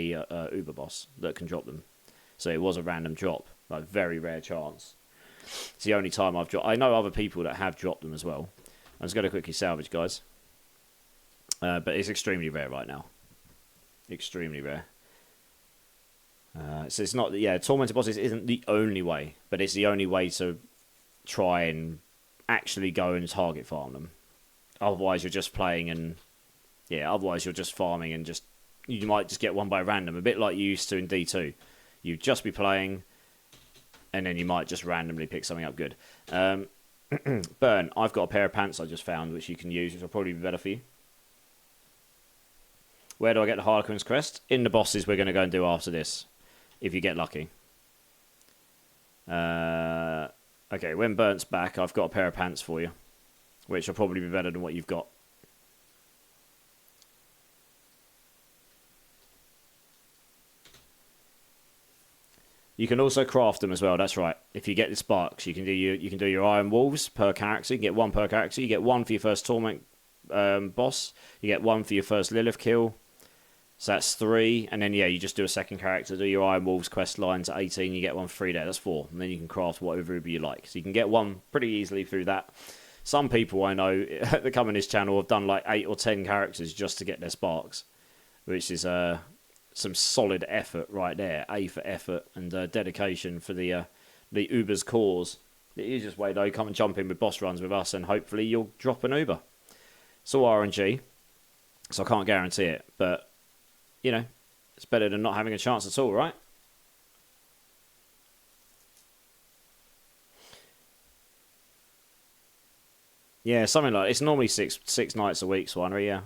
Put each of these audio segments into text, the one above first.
Uber boss that can drop them. So it was a random drop, like very rare chance. It's the only time I've dropped. I know other people that have dropped them as well. I'm just going to quickly salvage, guys. But it's extremely rare right now. Extremely rare. So it's not, tormented bosses isn't the only way, but it's the only way to try and actually go and target farm them. Otherwise, you're just playing and, otherwise you're just farming and you might just get one by random, a bit like you used to in D2. You'd just be playing, and then you might just randomly pick something up good. Burn, I've got a pair of pants I just found, which you can use, which will probably be better for you. Where do I get the Harlequin's Crest? In the bosses we're going to go and do after this, if you get lucky. Okay, when Burnt's back, I've got a pair of pants for you, which will probably be better than what you've got. You can also craft them as well. That's right. If you get the sparks, you can do your Iron Wolves per character. You get one per character. You get one for your first Torment boss. You get one for your first Lilith kill. So that's 3. And then, you just do a second character. Do your Iron Wolves quest line to 18. You get one for 3 there. That's 4. And then you can craft whatever Uber you like. So you can get one pretty easily through that. Some people I know that come on this channel have done like 8 or 10 characters just to get their sparks. Which is some solid effort right there. A for effort and dedication for the Uber's cause. The easiest way though, come and jump in with boss runs with us and hopefully you'll drop an Uber. It's all RNG. So I can't guarantee it. But it's better than not having a chance at all, right? Yeah, something like it's normally six nights a week, Swanery, yeah.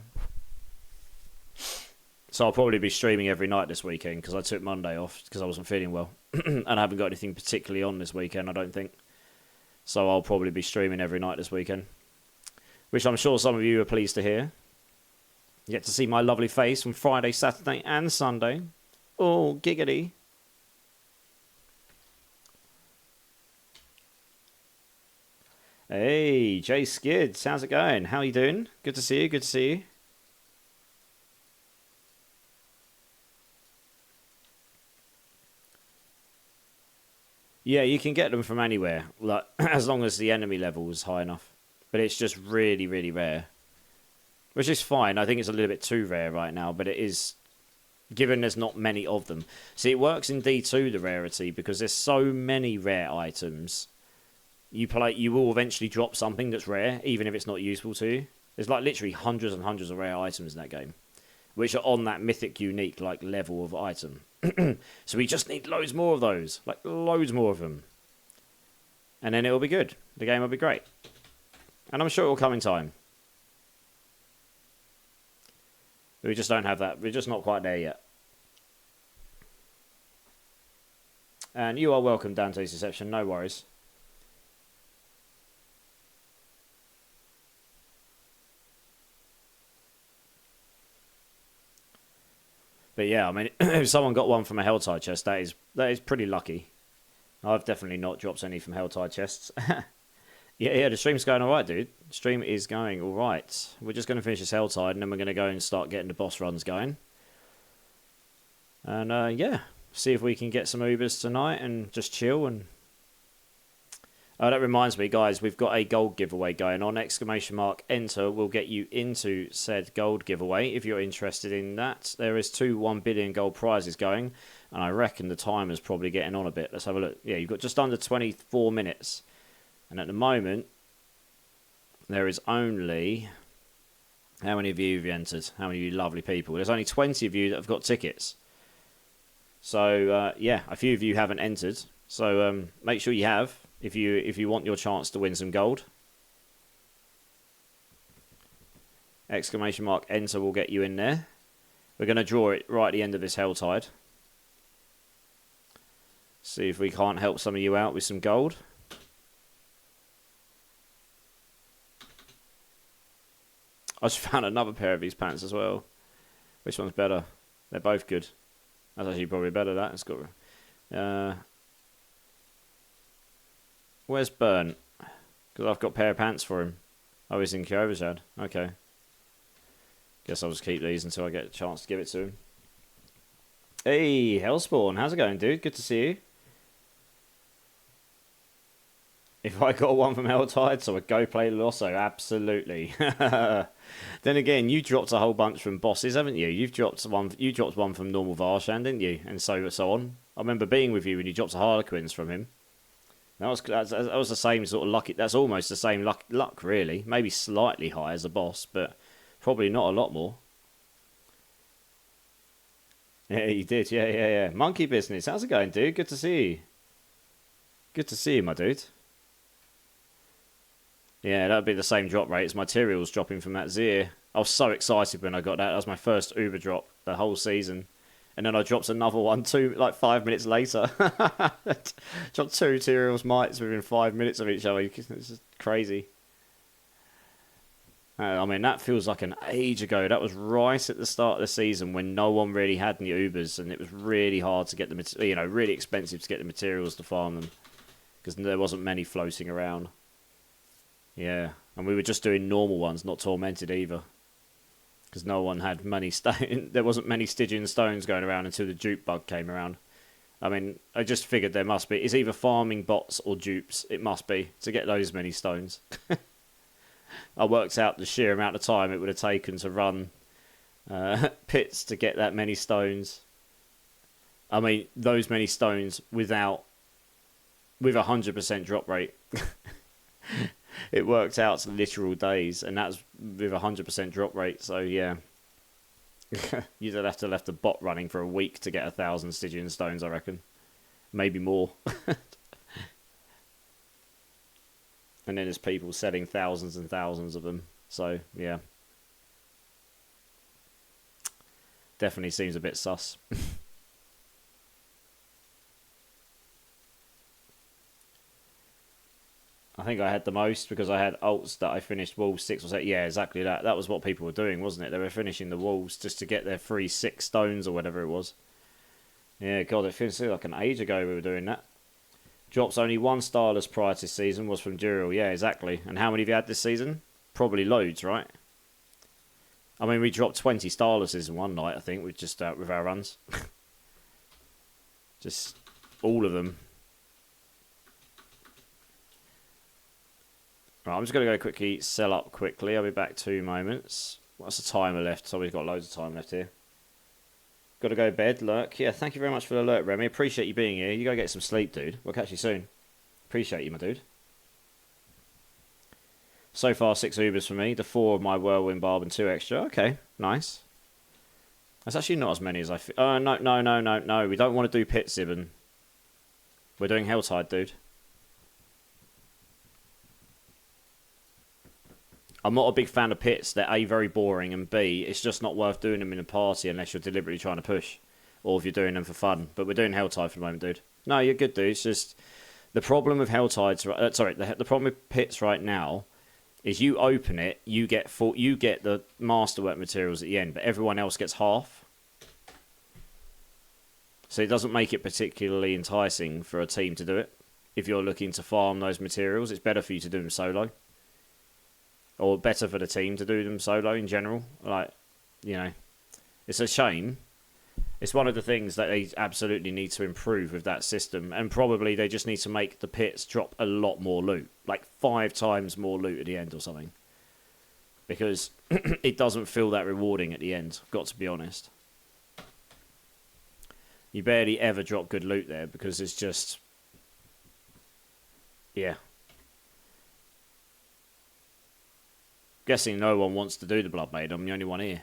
So I'll probably be streaming every night this weekend because I took Monday off because I wasn't feeling well. And I haven't got anything particularly on this weekend, I don't think. So I'll probably be streaming every night this weekend. Which I'm sure some of you are pleased to hear. You get to see my lovely face on Friday, Saturday and Sunday. Oh, giggity. Hey, Jay Skids, how's it going? How you doing? Good to see you, good to see you. Yeah, you can get them from anywhere, like as long as the enemy level is high enough. But it's just really, really rare. Which is fine. I think it's a little bit too rare right now, but it is, given there's not many of them. See, it works in D2, the rarity, because there's so many rare items. You will eventually drop something that's rare, even if it's not useful to you. There's like literally hundreds and hundreds of rare items in that game, which are on that mythic unique like level of item. So we just need loads more of those, like loads more of them. And then it'll be good. The game will be great. And I'm sure it will come in time. We just don't have that. We're just not quite there yet. And you are welcome, Dante's Deception. No worries. But yeah, I mean, if someone got one from a Helltide chest, that is pretty lucky. I've definitely not dropped any from Helltide chests. Yeah, the stream's going alright, dude. The stream is going alright. We're just going to finish this Helltide, and then we're going to go and start getting the boss runs going. And, see if we can get some Ubers tonight and just chill. And that reminds me, guys, we've got a gold giveaway going on. ! Enter will get you into said gold giveaway if you're interested in that. There is 2 1 billion gold prizes going, and I reckon the timer's probably getting on a bit. Let's have a look. Yeah, you've got just under 24 minutes. And at the moment, there is only... How many of you have entered? How many of you lovely people? There's only 20 of you that have got tickets. So, a few of you haven't entered. So, make sure you have, if you want your chance to win some gold. ! Enter will get you in there. We're going to draw it right at the end of this Helltide. See if we can't help some of you out with some gold. I just found another pair of these pants as well. Which one's better? They're both good. That's actually probably better, that. It's got... where's Burn? Because I've got a pair of pants for him. Oh, he's in Kyovershad. Okay. Guess I'll just keep these until I get a chance to give it to him. Hey, Hellspawn, how's it going, dude? Good to see you. If I got one from Helltide, so I'd go play Losso, absolutely. Then again, you dropped a whole bunch from bosses, haven't you? You've dropped one. You dropped one from normal Varshan, didn't you? And so on. I remember being with you when you dropped a Harlequins from him. That was the same sort of lucky. That's almost the same luck, really. Maybe slightly high as a boss, but probably not a lot more. Yeah, you did. Yeah. Monkey business. How's it going, dude? Good to see you. Good to see you, my dude. Yeah, that'd be the same drop rate as materials dropping from that Zir. I was so excited when I got that. That was my first Uber drop the whole season. And then I dropped another one like 5 minutes later. Dropped two materials mites within 5 minutes of each other. It's just crazy. I mean, that feels like an age ago. That was right at the start of the season when no one really had any Ubers, and it was really hard to get really expensive to get the materials to farm them because there wasn't many floating around. Yeah, and we were just doing normal ones, not tormented either, because no one had many there wasn't many Stygian stones going around until the dupe bug came around. I mean, I just figured there must be. It's either farming bots or dupes. It must be to get those many stones. I worked out the sheer amount of time it would have taken to run pits to get that many stones. I mean, those many stones with 100% drop rate. It worked out to literal days, and that's with 100% drop rate. So yeah, you'd have to left the bot running for a week to get 1,000 Stygian stones, I reckon, maybe more. And then there's people selling thousands and thousands of them. So yeah, definitely seems a bit sus. I think I had the most because I had alts that I finished walls 6 or 7. Yeah, exactly that. That was what people were doing, wasn't it? They were finishing the walls just to get their free 6 stones or whatever it was. Yeah, God, it feels like an age ago we were doing that. Drops only one starless prior to this season was from Duriel. Yeah, exactly. And how many have you had this season? Probably loads, right? I mean, we dropped 20 starlesses in one night, I think, with our runs. Just all of them. Right, I'm just going to go quickly sell up quickly. I'll be back 2 moments. What's the timer left? So we've got loads of time left here. Got to go to bed, Lurk. Yeah, thank you very much for the alert, Remy. Appreciate you being here. You go get some sleep, dude. We'll catch you soon. Appreciate you, my dude. So far, 6 Ubers for me. The 4 of my Whirlwind Barb and 2 extra. Okay, nice. That's actually not as many as I... No. We don't want to do Pit Zibben. We're doing Helltide, dude. I'm not a big fan of pits. They're A, very boring, and B, it's just not worth doing them in a party unless you're deliberately trying to push. Or if you're doing them for fun. But we're doing Helltide for the moment, dude. No, you're good, dude. It's just... The problem with Helltides... the problem with pits right now is you open it, you get the masterwork materials at the end, but everyone else gets half. So it doesn't make it particularly enticing for a team to do it. If you're looking to farm those materials, it's better for you to do them solo. Or better for the team to do them solo in general. Like, you know, it's a shame. It's one of the things that they absolutely need to improve with that system. And probably they just need to make the pits drop a lot more loot. Like 5 times more loot at the end or something. Because it doesn't feel that rewarding at the end. Got to be honest. You barely ever drop good loot there because it's just... Yeah. Guessing no one wants to do the Blood Maid. I'm the only one here.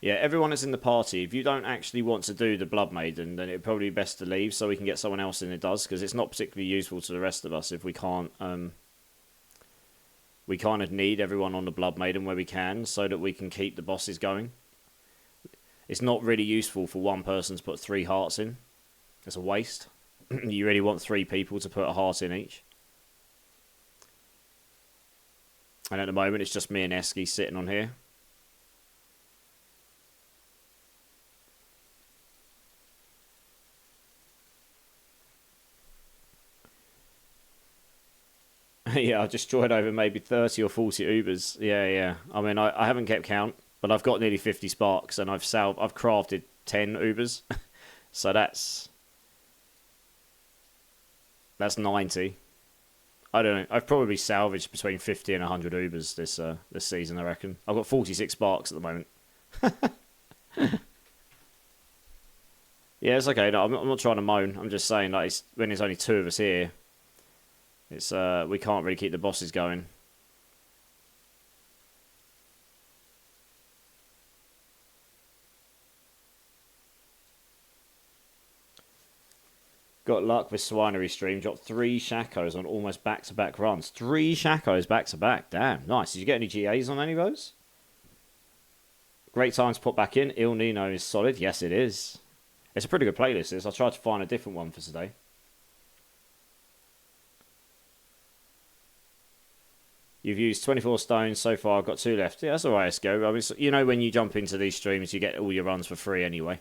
Yeah, everyone that's in the party, if you don't actually want to do the Blood Maiden, then it'd probably be best to leave so we can get someone else in that does, because it's not particularly useful to the rest of us if we can't... we kind of need everyone on the Blood Maiden where we can so that we can keep the bosses going. It's not really useful for one person to put 3 hearts in. It's a waste. You really want 3 people to put a heart in each. And at the moment, it's just me and Esky sitting on here. Yeah, I've destroyed over maybe 30 or 40 Ubers. Yeah, yeah. I mean, I haven't kept count, but I've got nearly 50 sparks, and I've crafted 10 Ubers, so that's 90. I don't know. I've probably salvaged between 50 and 100 Ubers this season. I reckon I've got 46 sparks at the moment. Yeah, it's okay. No, I'm not trying to moan. I'm just saying, like, when there's only two of us here, it's we can't really keep the bosses going. Got luck with Swinery stream. Dropped 3 Shakos on almost back-to-back runs. 3 Shakos back-to-back. Damn, nice. Did you get any GAs on any of those? Great time to put back in. Il Nino is solid. Yes, it is. It's a pretty good playlist, this. I tried to find a different one for today. You've used 24 stones so far. I've got 2 left. Yeah, that's alright, let's go. I mean, you know, when you jump into these streams, you get all your runs for free anyway.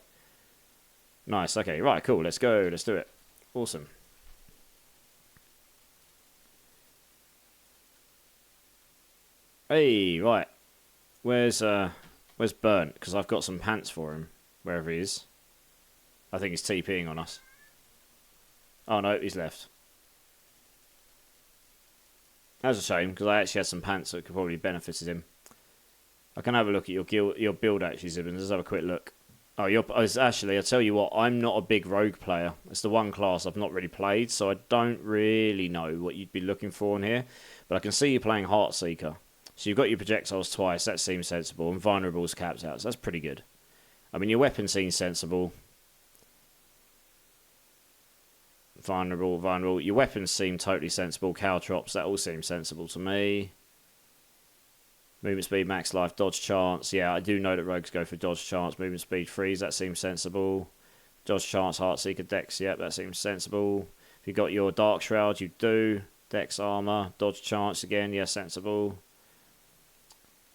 Nice. Okay, right, cool. Let's go. Let's do it. Awesome. Hey, right. Where's Burnt? Because I've got some pants for him, wherever he is. I think he's TPing on us. Oh no, he's left. That's a shame, because I actually had some pants that could probably benefited him. I can have a look at your build actually, Zibin. Let's have a quick look. Oh, actually, I tell you what, I'm not a big rogue player. It's the one class I've not really played, so I don't really know what you'd be looking for in here. But I can see you playing Heartseeker. So you've got your projectiles twice, that seems sensible, and vulnerables capped out, so that's pretty good. I mean, your weapon seems sensible. Vulnerable. Your weapons seem totally sensible. Caltrops, that all seems sensible to me. Movement speed, max life, dodge chance. Yeah, I do know that rogues go for dodge chance. Movement speed, freeze, that seems sensible. Dodge chance, Heartseeker, dex, yep, that seems sensible. If you've got your Dark Shroud, you do. Dex armor, dodge chance again, yeah, sensible.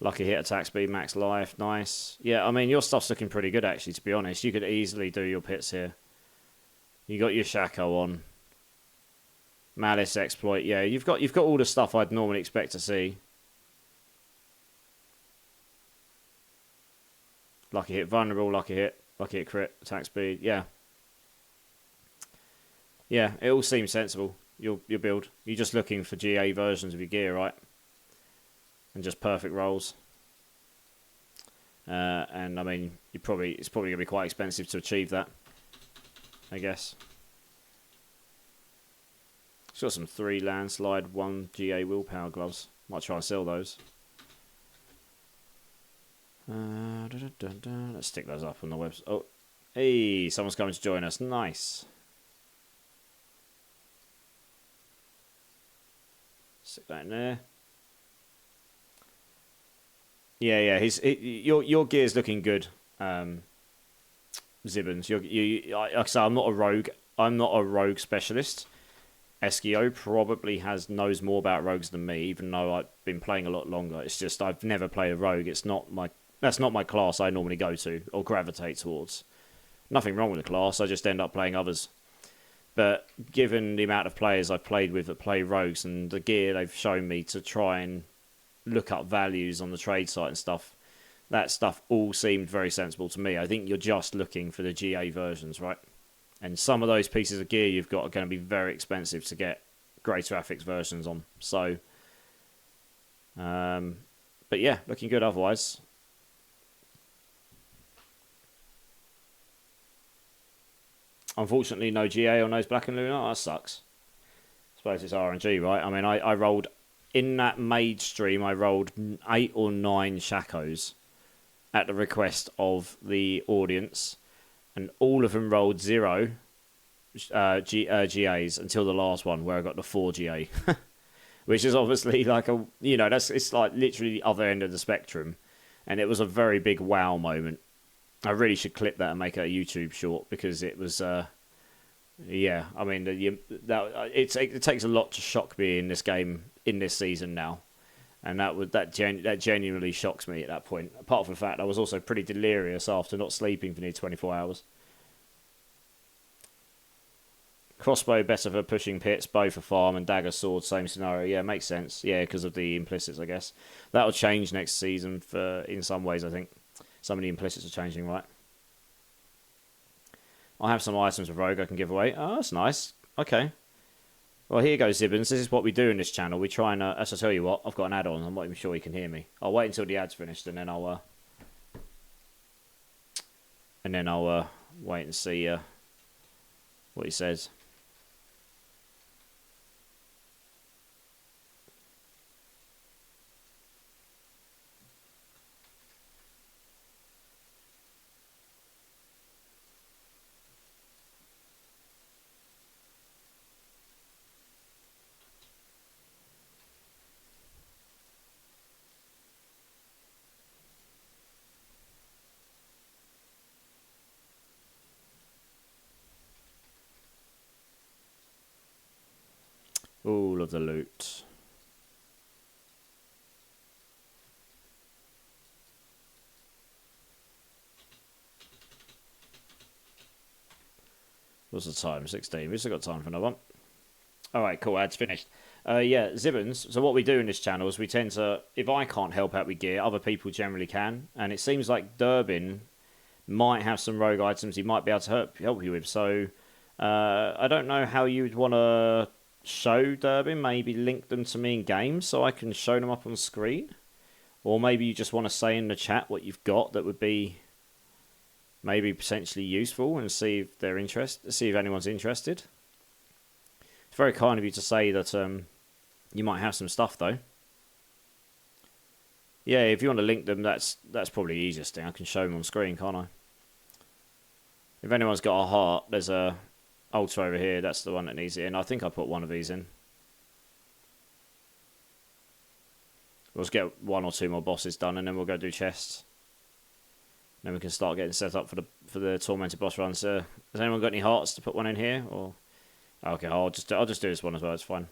Lucky hit, attack speed, max life, nice. Yeah, I mean, your stuff's looking pretty good, actually, to be honest. You could easily do your pits here. You got your Shako on. Malice exploit, yeah, you've got all the stuff I'd normally expect to see. Lucky hit, vulnerable, lucky hit crit, attack speed, yeah. Yeah, it all seems sensible, your build. You're just looking for GA versions of your gear, right? And just perfect rolls. And I mean, it's probably going to be quite expensive to achieve that, I guess. It's got some 3 landslide, 1 GA willpower gloves. Might try and sell those. Let's stick those up on the website. Oh, hey, someone's coming to join us. Nice. Stick that in there. Yeah. Your gear's looking good, Zibbons. Like I say, I'm not a rogue. I'm not a rogue specialist. Eskio probably knows more about rogues than me, even though I've been playing a lot longer. It's just I've never played a rogue. That's not my class I normally go to or gravitate towards. Nothing wrong with the class, I just end up playing others. But given the amount of players I've played with that play rogues and the gear they've shown me to try and look up values on the trade site and stuff, that stuff all seemed very sensible to me. I think you're just looking for the GA versions, right? And some of those pieces of gear you've got are going to be very expensive to get Greater Affix versions on. So, but yeah, looking good otherwise. Unfortunately, no GA on those Black and Lunar. That sucks. I suppose it's RNG, right? I mean, I rolled, in that Mage stream, I rolled 8 or 9 Shakos at the request of the audience, and all of them rolled 0 GAs until the last one, where I got the 4 GA. Which is obviously like it's like literally the other end of the spectrum. And it was a very big wow moment. I really should clip that and make it a YouTube short, because it was, yeah. I mean, it takes a lot to shock me in this game in this season now, and that genuinely shocks me at that point. Apart from the fact I was also pretty delirious after not sleeping for nearly 24 hours. Crossbow better for pushing pits, bow for farm, and dagger sword same scenario. Yeah, makes sense. Yeah, because of the implicits, I guess. That'll change next season for in some ways, I think. Some of the implicits are changing, right? I have some items with Rogue I can give away. Oh, that's nice. Okay. Well, here you go, Zibbons. This is what we do in this channel. We try and, as I tell you what, I've got an add-on. I'm not even sure you can hear me. I'll wait until the ad's finished, and then I'll wait and see what he says. All of the loot. What's the time? 16. We've still got time for another one. Alright, cool. Ad's finished. Yeah, Zibbons. So what we do in this channel is we tend to, if I can't help out with gear, other people generally can. And it seems like Durbin might have some rogue items he might be able to help you with. So I don't know how you would want to show Durbin. Maybe link them to me in game so I can show them up on screen. Or maybe you just want to say in the chat what you've got that would be maybe potentially useful and see if they're interested. See if anyone's interested. It's very kind of you to say that you might have some stuff though. Yeah, if you want to link them, that's probably the easiest thing. I can show them on screen, can't I? If anyone's got a heart, there's a altar over here. That's the one that needs it in. I think I put one of these in. Let's get one or two more bosses done, and then we'll go do chests. Then we can start getting set up for the tormented boss runs. Has anyone got any hearts to put one in here? Or okay, I'll just do this one as well. It's fine.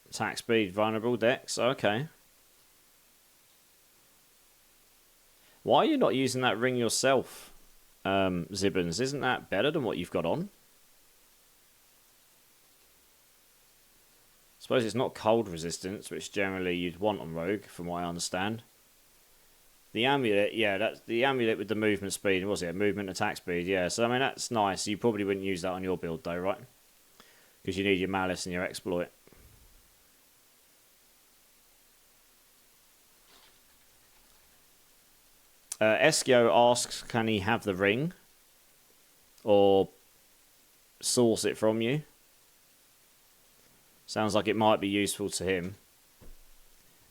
Attack speed, vulnerable, dex. Okay. Why are you not using that ring yourself, Zibbons? Isn't that better than what you've got on? I suppose it's not cold resistance, which generally you'd want on Rogue, from what I understand. The amulet, yeah, that's the amulet with the movement speed. Was it movement attack speed? Yeah, so I mean that's nice. You probably wouldn't use that on your build though, right? Because you need your malice and your exploit. Eskio asks, can he have the ring? Or source it from you? Sounds like it might be useful to him.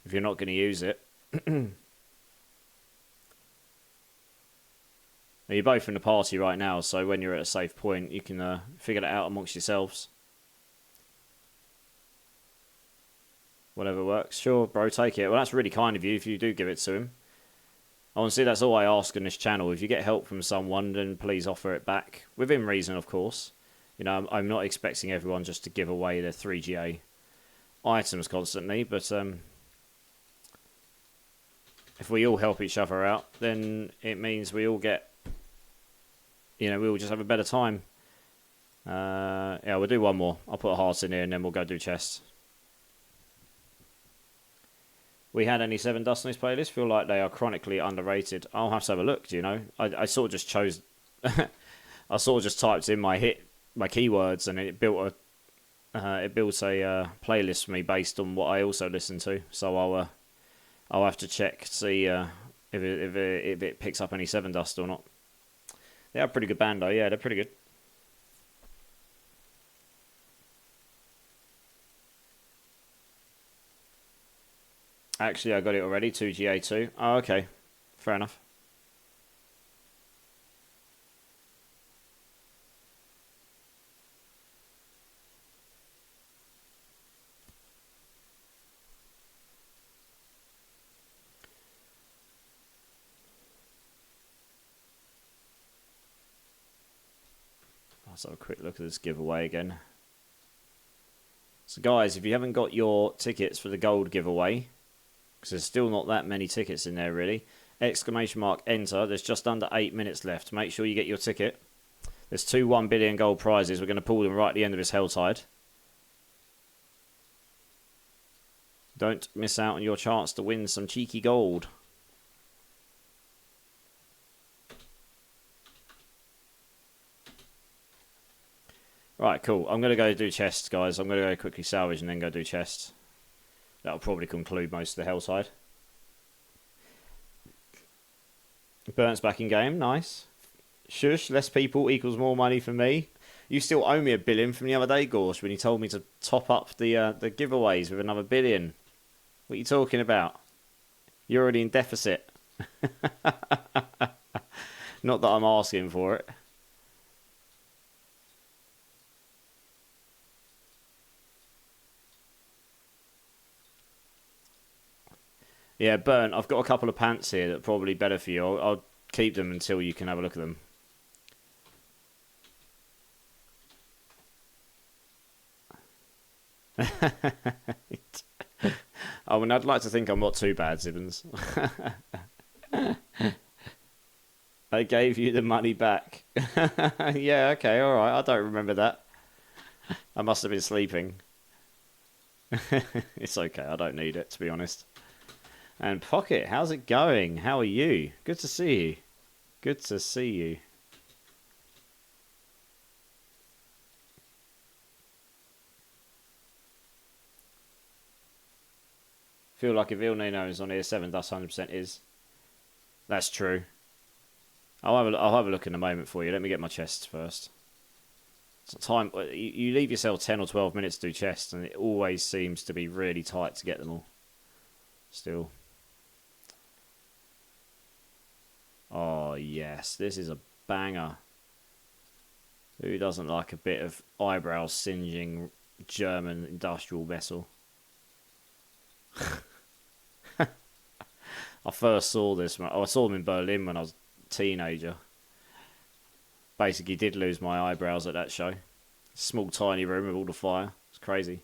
If you're not going to use it. You're both in the party right now, so when you're at a safe point, you can figure that out amongst yourselves. Whatever works. Sure, bro, take it. Well, that's really kind of you if you do give it to him. Honestly, that's all I ask on this channel. If you get help from someone, then please offer it back. Within reason, of course. You know, I'm not expecting everyone just to give away their 3GA items constantly, but if we all help each other out, then it means we all get, you know, we all just have a better time. Yeah, we'll do one more. I'll put a heart in here and then we'll go do chests. We had any 7 Dust on this playlist? Feel like they are chronically underrated. I'll have to have a look, do you know? I sort of just chose... I sort of just typed in my keywords and it built a playlist for me based on what I also listen to. So I'll have to check to see if it picks up any 7 Dust or not. They are a pretty good band though. Yeah, they're pretty good. Actually, I got it already. 2GA2. Oh, okay. Fair enough. Let's have a quick look at this giveaway again. So guys, if you haven't got your tickets for the gold giveaway, because there's still not that many tickets in there really, exclamation mark, enter. There's just under 8 minutes left. Make sure you get your ticket. There's 2 1 billion gold prizes. We're going to pull them right at the end of this Helltide. Don't miss out on your chance to win some cheeky gold. Right, cool. I'm going to go do chests, guys. I'm going to go quickly salvage and then go do chests. That'll probably conclude most of the Helltide. Burnt's back in game. Nice. Shush, less people equals more money for me. You still owe me $1 billion from the other day, Gorsh, when you told me to top up the giveaways with another $1 billion. What are you talking about? You're already in deficit. Not that I'm asking for it. Yeah, Burnt, I've got a couple of pants here that are probably better for you. I'll keep them until you can have a look at them. I mean, I'd like to think I'm not too bad, Zibbons. I gave you the money back. Yeah, okay, alright. I don't remember that. I must have been sleeping. It's okay, I don't need it, to be honest. And Pocket, how's it going? How are you? Good to see you. Good to see you. Feel like if Il Nino is on here, 7 dust 100% is. That's true. I'll have a look in a moment for you. Let me get my chests first. It's time. You leave yourself 10 or 12 minutes to do chests, and it always seems to be really tight to get them all. Still. Oh, yes. This is a banger. Who doesn't like a bit of eyebrow singeing German industrial vessel? I first saw this. I saw them in Berlin when I was a teenager. Basically did lose my eyebrows at that show. Small tiny room with all the fire. It's crazy.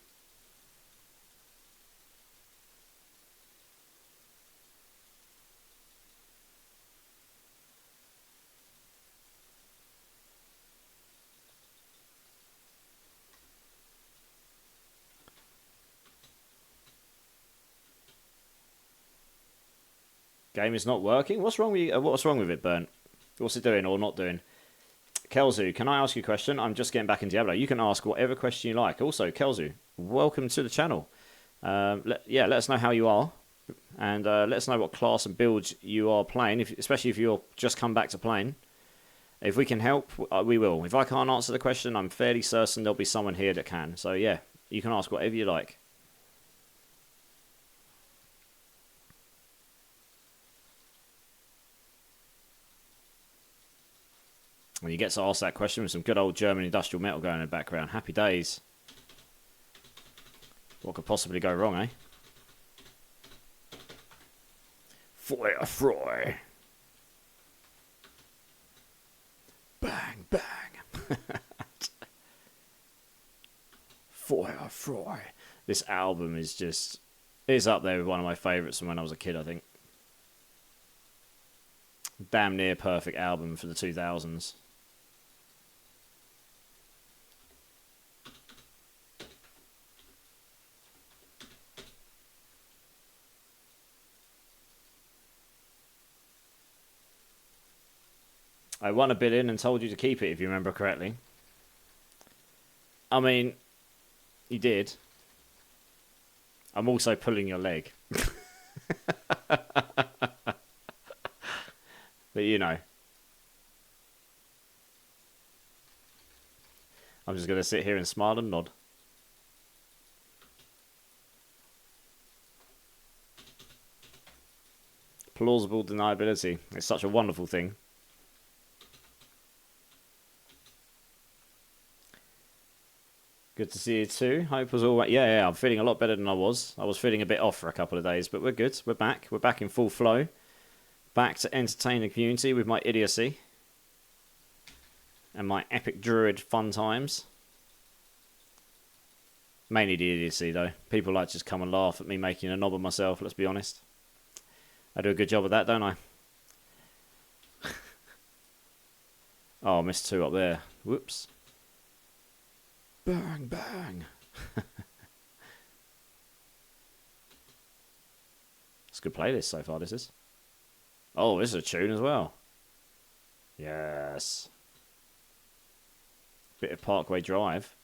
Game is not working? What's wrong with you? What's wrong with it, Burnt? What's it doing or not doing? Kelzu, can I ask you a question? I'm just getting back in Diablo. You can ask whatever question you like. Also, Kelzu, welcome to the channel. Let us know how you are. And let us know what class and builds you are playing, especially if you're just come back to playing. If we can help, we will. If I can't answer the question, I'm fairly certain there'll be someone here that can. So yeah, you can ask whatever you like. When you get to ask that question with some good old German industrial metal going in the background. Happy days. What could possibly go wrong, eh? Feuer frei. Bang, bang. Feuer frei. This album is just... It's up there with one of my favourites from when I was a kid, I think. Damn near perfect album for the 2000s. I won $1 billion and told you to keep it, if you remember correctly. I mean, you did. I'm also pulling your leg. But you know. I'm just going to sit here and smile and nod. Plausible deniability. It's such a wonderful thing. Good to see you too. Hope was all right. Yeah, I'm feeling a lot better than I was. I was feeling a bit off for a couple of days, but we're good. We're back. We're back in full flow. Back to entertain the community with my idiocy. And my epic druid fun times. Mainly the idiocy though. People like to just come and laugh at me making a knob of myself, let's be honest. I do a good job of that, don't I? Oh, I missed 2 up there. Whoops. Bang, bang. It's a good playlist so far, this is. Oh, this is a tune as well. Yes. Bit of Parkway Drive.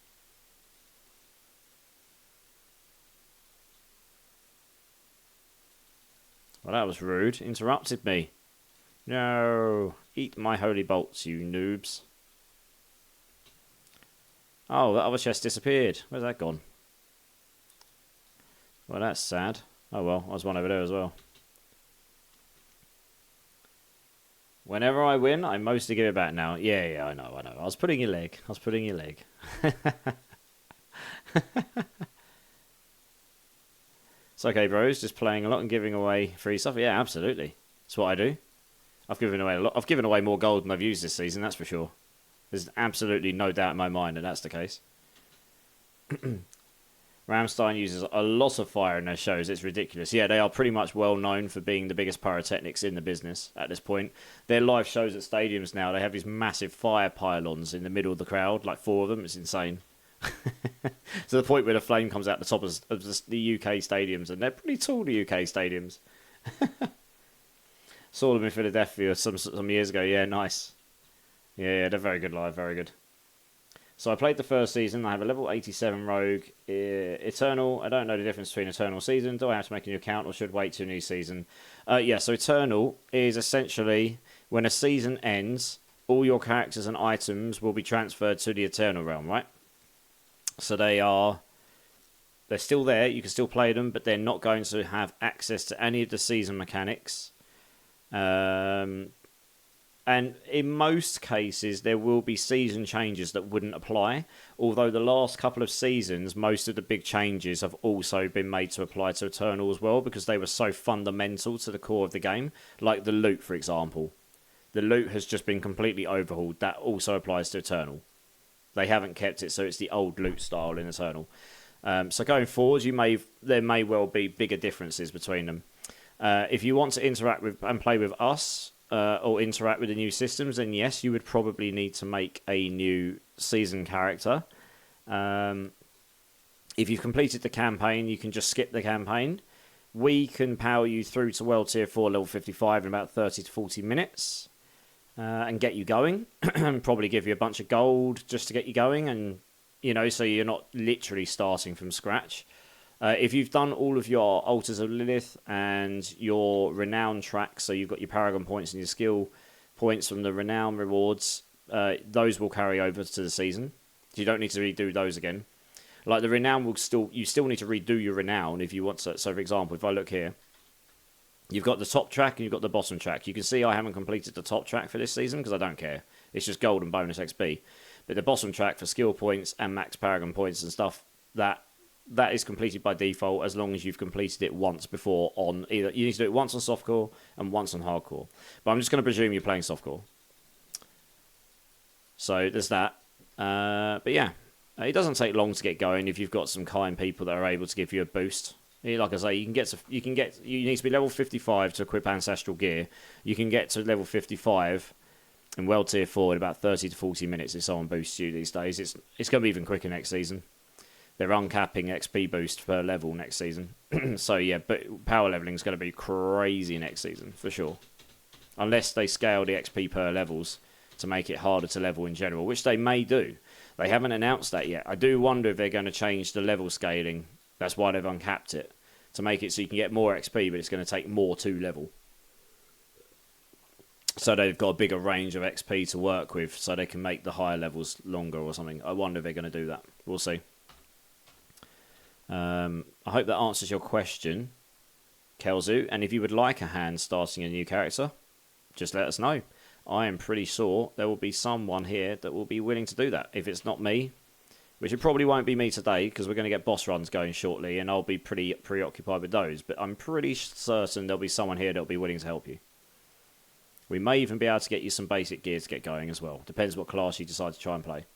Well, that was rude. Interrupted me. No. Eat my holy bolts, you noobs. Oh, that other chest disappeared. Where's that gone? Well, that's sad. Oh well, there's one over there as well. Whenever I win, I mostly give it back now. Yeah, I know. I was putting your leg. It's okay, bros. Just playing a lot and giving away free stuff. Yeah, absolutely. That's what I do. I've given away a lot. I've given away more gold than I've used this season, that's for sure. There's absolutely no doubt in my mind that that's the case. Rammstein uses a lot of fire in their shows. It's ridiculous. Yeah, they are pretty much well known for being the biggest pyrotechnics in the business at this point. Their live shows at stadiums now, they have these massive fire pylons in the middle of the crowd, like 4 of them. It's insane. To the point where the flame comes out the top of the UK stadiums, and they're pretty tall, the UK stadiums. Saw them in Philadelphia some years ago. Yeah, nice. Yeah, they're very good live, very good. So I played the first season. I have a level 87 rogue. Eternal, I don't know the difference between Eternal season. Do I have to make a new account or should wait till a new season? Yeah, so Eternal is essentially when a season ends, all your characters and items will be transferred to the Eternal realm, right? So they're still there. You can still play them, but they're not going to have access to any of the season mechanics. And in most cases, there will be season changes that wouldn't apply. Although the last couple of seasons, most of the big changes have also been made to apply to Eternal as well, because they were so fundamental to the core of the game. Like the loot, for example. The loot has just been completely overhauled. That also applies to Eternal. They haven't kept it, so it's the old loot style in Eternal. So going forward, there may well be bigger differences between them. If you want to interact with and play with us, or interact with the new systems, then yes, you would probably need to make a new season character. If you've completed the campaign, you can just skip the campaign. We can power you through to World Tier 4 level 55 in about 30 to 40 minutes and get you going. Probably give you a bunch of gold just to get you going, and so you're not literally starting from scratch. If you've done all of your Altars of Lilith and your Renown track, so you've got your Paragon points and your skill points from the Renown rewards, those will carry over to the season. So you don't need to redo those again. Like the Renown you still need to redo your Renown if you want to. So for example, if I look here, you've got the top track and you've got the bottom track. You can see I haven't completed the top track for this season because I don't care. It's just gold and bonus XP. But the bottom track for skill points and max Paragon points and stuff, that is completed by default as long as you've completed it once before on either. You need to do it once on softcore and once on hardcore. But I'm just going to presume you're playing softcore. So there's that. But yeah, it doesn't take long to get going if you've got some kind people that are able to give you a boost. Like I say, you need to be level 55 to equip ancestral gear. You can get to level 55 in World Tier 4 in about 30 to 40 minutes if someone boosts you these days. It's going to be even quicker next season. They're uncapping XP boost per level next season. So yeah, but power leveling is going to be crazy next season, for sure. Unless they scale the XP per levels to make it harder to level in general, which they may do. They haven't announced that yet. I do wonder if they're going to change the level scaling. That's why they've uncapped it. To make it so you can get more XP, but it's going to take more to level. So they've got a bigger range of XP to work with, so they can make the higher levels longer or something. I wonder if they're going to do that. We'll see. I hope that answers your question, Kelzu. And if you would like a hand starting a new character, just let us know. I am pretty sure there will be someone here that will be willing to do that. If it's not me, which it probably won't be me today, because we're going to get boss runs going shortly, and I'll be pretty preoccupied with those. But I'm pretty certain there'll be someone here that'll be willing to help you. We may even be able to get you some basic gear to get going as well. Depends what class you decide to try and play.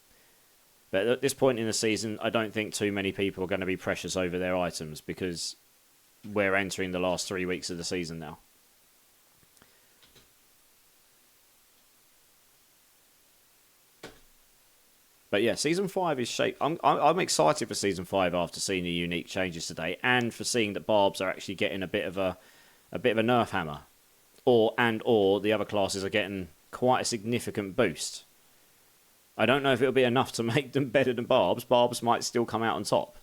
But at this point in the season, I don't think too many people are going to be precious over their items because we're entering the last 3 weeks of the season now. But yeah, season 5 is shaped. I'm excited for season 5 after seeing the unique changes today, and for seeing that barbs are actually getting a bit of a nerf hammer, or the other classes are getting quite a significant boost. I don't know if it'll be enough to make them better than barbs. Barbs might still come out on top,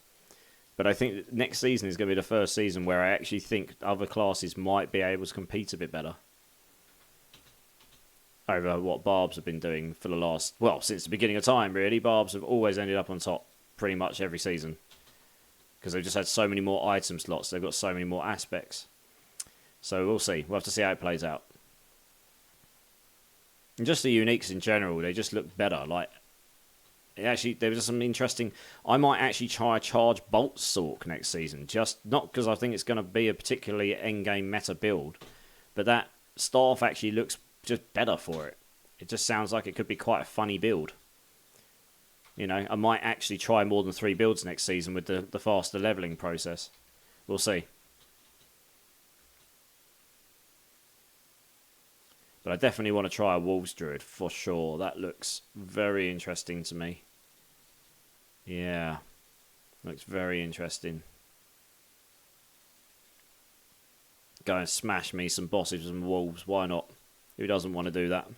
but I think next season is going to be the first season where I actually think other classes might be able to compete a bit better over what barbs have been doing for the last, well, since the beginning of time, really. Barbs have always ended up on top pretty much every season because they've just had so many more item slots. They've got so many more aspects. So we'll see. We'll have to see how it plays out. And just the uniques in general, they just look better. Like, there was some interesting. I might actually try charge Bolt Sork next season. Just not because I think it's going to be a particularly end-game meta build, but that staff actually looks just better for it. It just sounds like it could be quite a funny build. You know, I might actually try more than 3 builds next season with the faster leveling process. We'll see. But I definitely want to try a Wolves Druid for sure. That looks very interesting to me. Yeah. Looks very interesting. Go and smash me some bosses and wolves. Why not? Who doesn't want to do that? I'm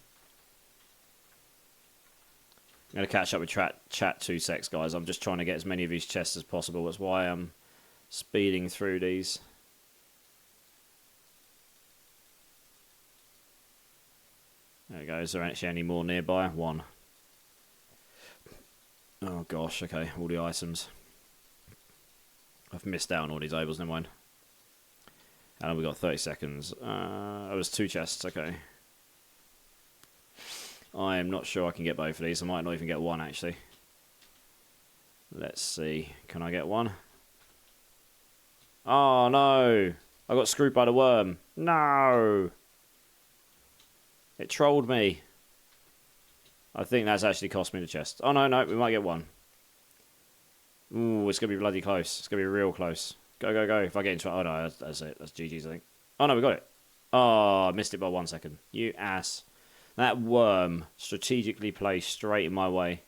going to catch up with chat 2 secs, guys. I'm just trying to get as many of these chests as possible. That's why I'm speeding through these. There we go. Is there actually any more nearby? 1. Oh, gosh. Okay, all the items. I've missed out on all these tables. Never mind. And we've got 30 seconds. Oh, there's 2 chests. Okay. I am not sure I can get both of these. I might not even get 1, actually. Let's see. Can I get 1? Oh, no. I got screwed by the worm. No. It trolled me. I think that's actually cost me the chest. Oh, no, we might get 1. Ooh, it's going to be bloody close. It's going to be real close. Go, go, go. If I get into it. Oh, no, that's it. That's GG's, I think. Oh, no, we got it. Oh, I missed it by 1 second. You ass. That worm strategically placed straight in my way.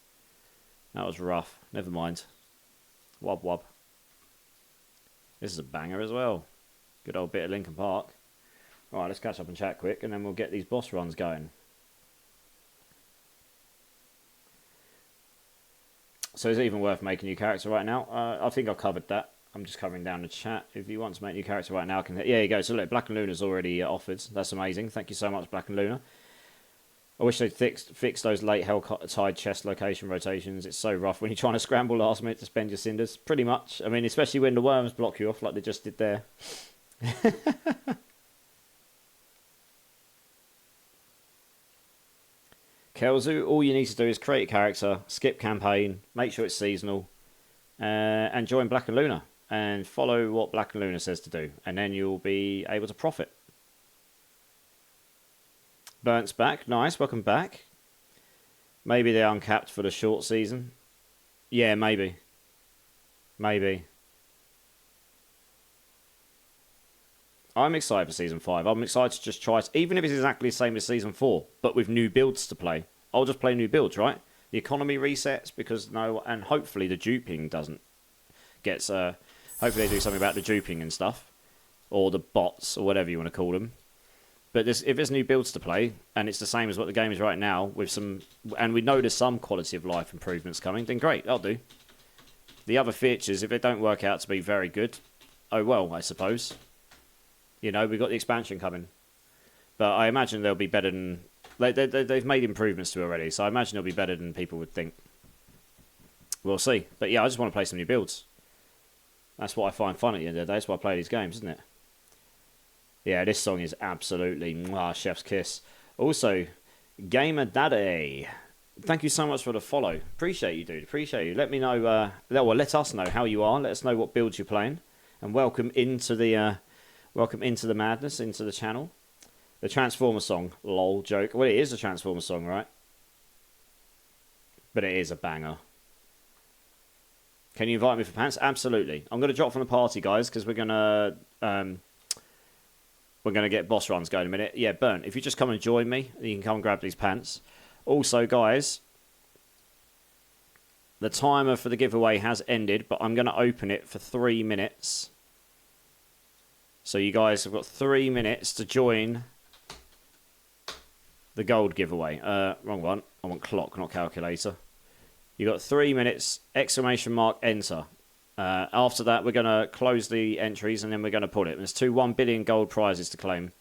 That was rough. Never mind. Wob wob. This is a banger as well. Good old bit of Linkin Park. Alright, let's catch up and chat quick, and then we'll get these boss runs going. So is it even worth making a new character right now? I think I've covered that. I'm just covering down the chat. If you want to make a new character right now, yeah, you go. So look, Black and Luna's already offered. That's amazing. Thank you so much, Black and Luna. I wish they'd fix those late Helltide chest location rotations. It's so rough when you're trying to scramble last minute to spend your cinders. Pretty much. I mean, especially when the worms block you off like they just did there. Kelzu, all you need to do is create a character, skip campaign, make sure it's seasonal, and join Black and Luna. And follow what Black and Luna says to do. And then you'll be able to profit. Burnt's back. Nice. Welcome back. Maybe they're uncapped for the short season. Yeah, maybe. Maybe. I'm excited for Season 5. I'm excited to just try it. Even if it's exactly the same as Season 4, but with new builds to play. I'll just play new builds, right? The economy resets because and hopefully the duping gets... hopefully they do something about the duping and stuff. Or the bots, or whatever you want to call them. But if there's new builds to play, and it's the same as what the game is right now, with and we know there's some quality of life improvements coming, then great, I'll do. The other features, if they don't work out to be very good, oh well, I suppose. You know, we've got the expansion coming. But I imagine they'll be better than... They've made improvements to it already, so I imagine they'll be better than people would think. We'll see. But yeah, I just want to play some new builds. That's what I find fun at the end of the day. That's why I play these games, isn't it? Yeah, this song is absolutely chef's kiss. Also, Gamer Daddy, thank you so much for the follow. Appreciate you, dude. Appreciate you. Let me know. Let us know how you are. Let us know what builds you're playing, and welcome into the madness, into the channel. The Transformer song, lol joke. Well, it is a Transformer song, right? But it is a banger. Can you invite me for pants? Absolutely. I'm going to drop from the party, guys, because we're gonna get boss runs going in a minute. Yeah, Burnt, if you just come and join me, you can come and grab these pants. Also, guys, The timer for the giveaway has ended, but I'm going to open it for 3 minutes. So you guys have got 3 minutes to join the gold giveaway. Wrong one. I want clock, not calculator. You got 3 minutes, ! Enter. After that, we're going to close the entries and then we're going to put it. There's 1 billion gold prizes to claim,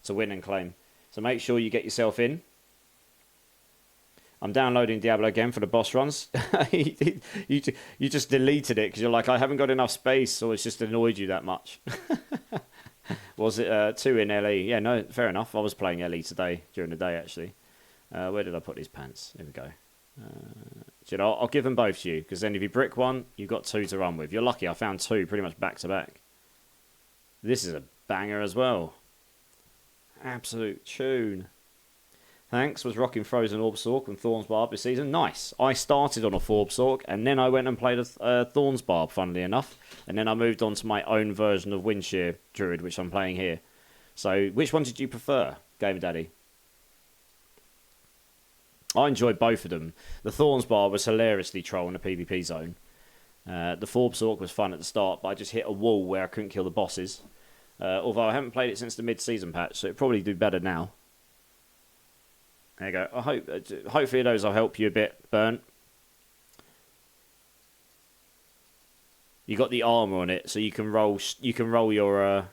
to win and claim. So make sure you get yourself in. I'm downloading Diablo again for the boss runs. you just deleted it because you're like, I haven't got enough space, or it's just annoyed you that much. Was it 2 in LE? Yeah, no, fair enough. I was playing LE today, during the day, actually. Where did I put these pants? Here we go. You know, I'll give them both to you, because then if you brick one, you've got 2 to run with. You're lucky I found 2 pretty much back to back. This is a banger as well. Absolute tune. Thanks, was rocking Frozen Orbsork and Thorns Barb this season. Nice. I started on a Forbsork and then I went and played a Thorns Barb, funnily enough. And then I moved on to my own version of Windshear Druid, which I'm playing here. So, which one did you prefer, Gamer Daddy? I enjoyed both of them. The Thorns Barb was hilariously troll in the PvP zone. The Forbsork was fun at the start, but I just hit a wall where I couldn't kill the bosses. Although I haven't played it since the mid-season patch, so it'd probably do better now. There you go. I hope, hopefully those will help you a bit, Burnt. You got the armor on it, so you can roll. You can roll your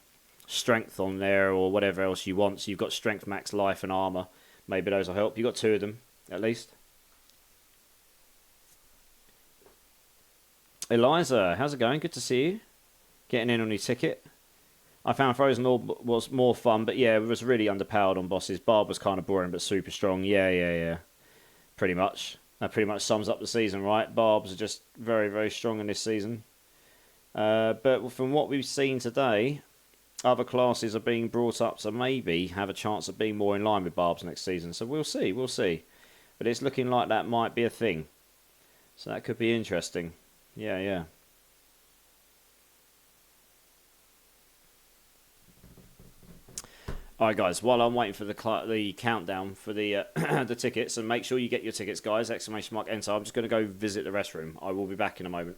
strength on there or whatever else you want. So you've got strength, max life, and armor. Maybe those will help. You got 2 of them at least. Eliza, how's it going? Good to see you. Getting in on your ticket. I found Frozen Orb was more fun, but yeah, it was really underpowered on bosses. Barb was kind of boring, but super strong. Yeah. Pretty much. That pretty much sums up the season, right? Barbs are just very, very strong in this season. But from what we've seen today, other classes are being brought up to maybe have a chance of being more in line with Barbs next season. So we'll see. But it's looking like that might be a thing. So that could be interesting. Yeah. Alright guys, while I'm waiting for the countdown for the the tickets, and make sure you get your tickets guys, ! Enter, I'm just going to go visit the restroom. I will be back in a moment.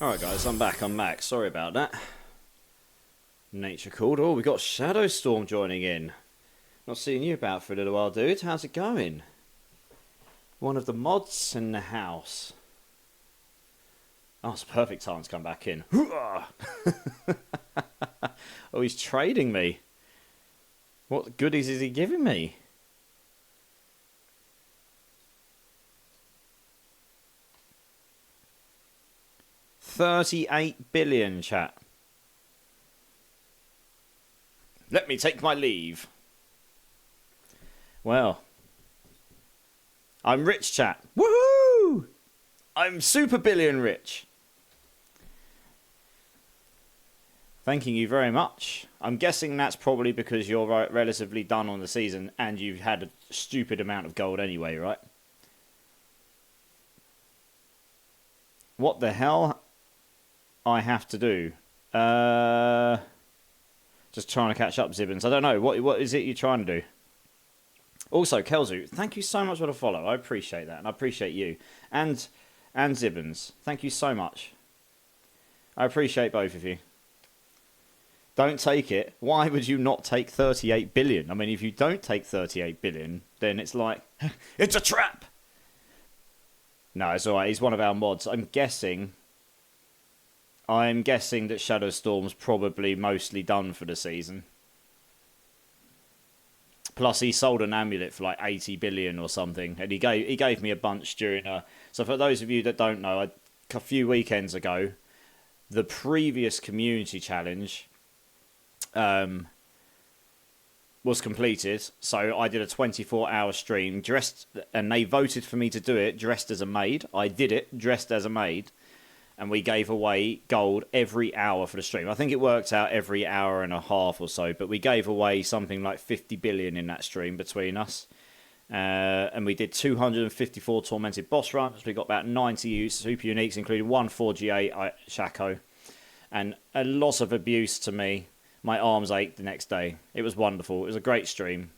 Alright guys, I'm back. Sorry about that. Nature called. Oh, we got Shadowstorm joining in. Not seeing you about for a little while, dude. How's it going? One of the mods in the house. Oh, it's a perfect time to come back in. Oh, he's trading me. What goodies is he giving me? 38 billion, chat. Let me take my leave. Well, I'm rich, chat. Woohoo! I'm super billion rich. Thanking you very much. I'm guessing that's probably because you're relatively done on the season and you've had a stupid amount of gold anyway, right? What the hell I have to do? Just trying to catch up, Zibbins. I don't know. What is it you're trying to do? Also, Kelzu, thank you so much for the follow. I appreciate that, and I appreciate you. And Zibbins, thank you so much. I appreciate both of you. Don't take it. Why would you not take 38 billion? I mean, if you don't take 38 billion, then it's like, it's a trap! No, it's alright. He's one of our mods. I'm guessing that Shadow Storm's probably mostly done for the season. Plus, he sold an amulet for like 80 billion or something, and he gave me a bunch during. So for those of you that don't know, a few weekends ago, the previous community challenge was completed. So I did a 24-hour stream dressed, and they voted for me to do it dressed as a maid. I did it dressed as a maid. And we gave away gold every hour for the stream. I think it worked out every hour and a half or so, but we gave away something like 50 billion in that stream between us. And we did 254 tormented boss runs. We got about 90 super uniques, including one 4G8 Shaco. And a lot of abuse to me. My arms ached the next day. It was wonderful. It was a great stream.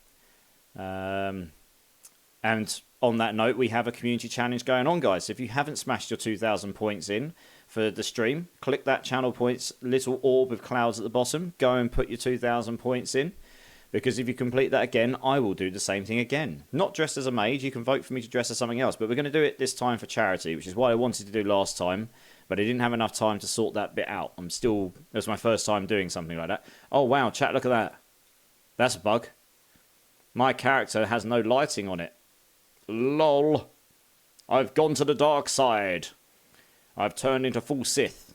And on that note, we have a community challenge going on, guys. If you haven't smashed your 2,000 points in for the stream, click that channel points little orb with clouds at the bottom. Go and put your 2,000 points in. Because if you complete that again, I will do the same thing again. Not dressed as a maid. You can vote for me to dress as something else. But we're going to do it this time for charity, which is what I wanted to do last time. But I didn't have enough time to sort that bit out. It was my first time doing something like that. Oh, wow, chat, look at that. That's a bug. My character has no lighting on it. LOL. I've gone to the dark side. I've turned into full Sith.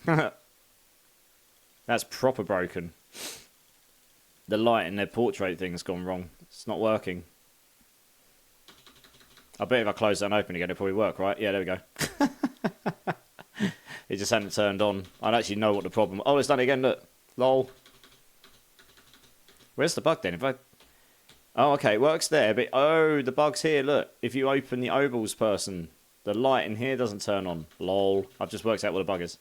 That's proper broken. The light in their portrait thing's gone wrong. It's not working. I bet if I close that and open again, it'll probably work, right? Yeah, there we go. It just hadn't turned on. I don't actually know what the problem... Oh, it's done it again, look. LOL. Where's the bug then? Oh, okay, it works there, but... Oh, the bug's here, look. If you open the ovals person, the light in here doesn't turn on. LOL. I've just worked out what the bug is.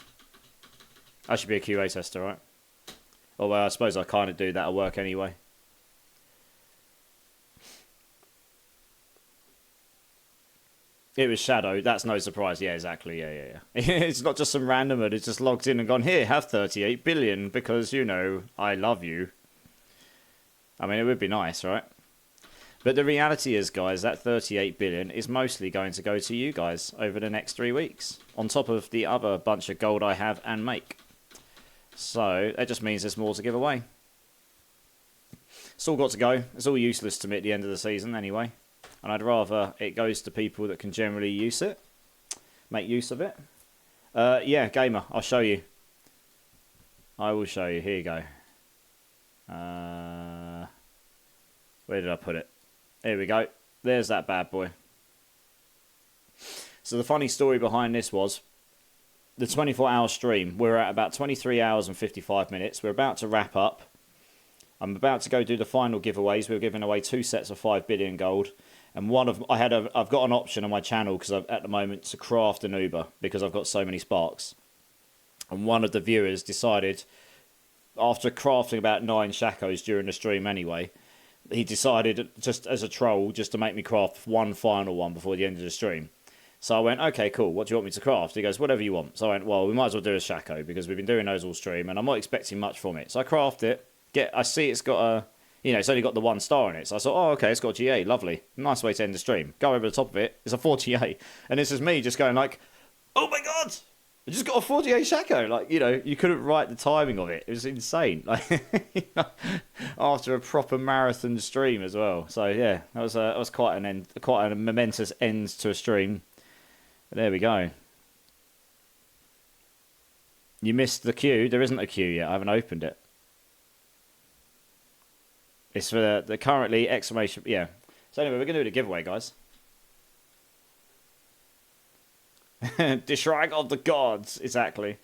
I should be a QA tester, right? Although I suppose I kind of do that at work anyway. It was Shadow. That's no surprise. Yeah, exactly. Yeah. It's not just some randomer that's just logged in and gone, here, have 38 billion because, you know, I love you. I mean, it would be nice, right? But the reality is, guys, that 38 billion is mostly going to go to you guys over the next 3 weeks. On top of the other bunch of gold I have and make. So, that just means there's more to give away. It's all got to go. It's all useless to me at the end of the season anyway. And I'd rather it goes to people that can generally use it. Make use of it. Yeah, Gamer, I'll show you. I will show you. Here you go. Where did I put it? Here we go. There's that bad boy. So the funny story behind this was the 24-hour stream. We're at about 23 hours and 55 minutes. We're about to wrap up. I'm about to go do the final giveaways. We're giving away 2 sets of 5 billion gold. And I've got an option on my channel because at the moment to craft an Uber because I've got so many sparks. And one of the viewers decided, after crafting about 9 shakos during the stream anyway, he decided just as a troll just to make me craft one final one before the end of the stream. So I went, okay, cool. What do you want me to craft? He goes, whatever you want. So I went, well, we might as well do a shako because we've been doing those all stream and I'm not expecting much from it. So I craft it. I see it's got a... You know, it's only got the 1 star in it. So I thought, oh, okay, it's got GA. Lovely. Nice way to end the stream. Go over the top of it. It's a 48. And this is me just going like, oh my God, I just got a 48 Shaco. Like, you know, you couldn't write the timing of it. It was insane. Like, you know, after a proper marathon stream as well. So, yeah, that was quite a momentous end to a stream. But there we go. You missed the queue. There isn't a queue yet. I haven't opened it. It's for the currently exclamation. Yeah. So anyway, we're going to do the giveaway, guys. The Shrine of the Gods. Exactly.